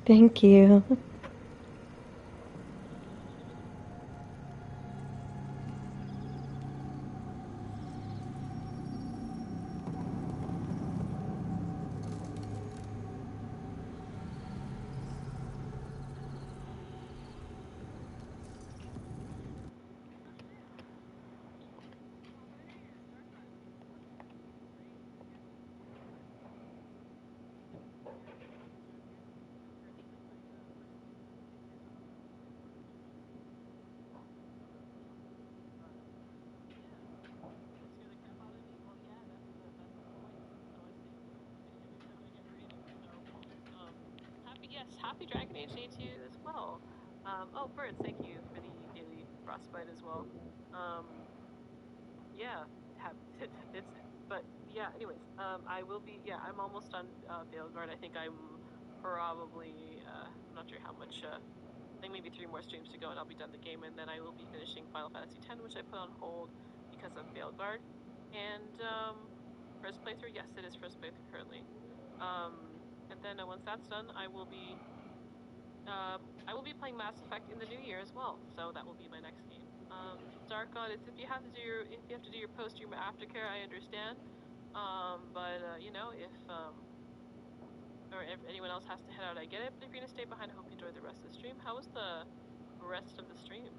Thank you. Happy Dragon Age Day to you as well. Oh, Birds, thank you for the daily frostbite as well. Yeah, it's, but yeah, anyways, I will be, yeah, I'm almost on Veilgaurd. I think I'm probably, I'm not sure how much, I think maybe 3 more streams to go and I'll be done the game, and then I will be finishing Final Fantasy X, which I put on hold because of Veilgaurd. And, first playthrough, yes, it is first playthrough currently. And then once that's done, I will be playing Mass Effect in the new year as well, so that will be my next game. Dark God, if you have to do your post-stream aftercare, I understand. But you know, or if anyone else has to head out, I get it. But if you're gonna stay behind, I hope you enjoy the rest of the stream. How was the rest of the stream?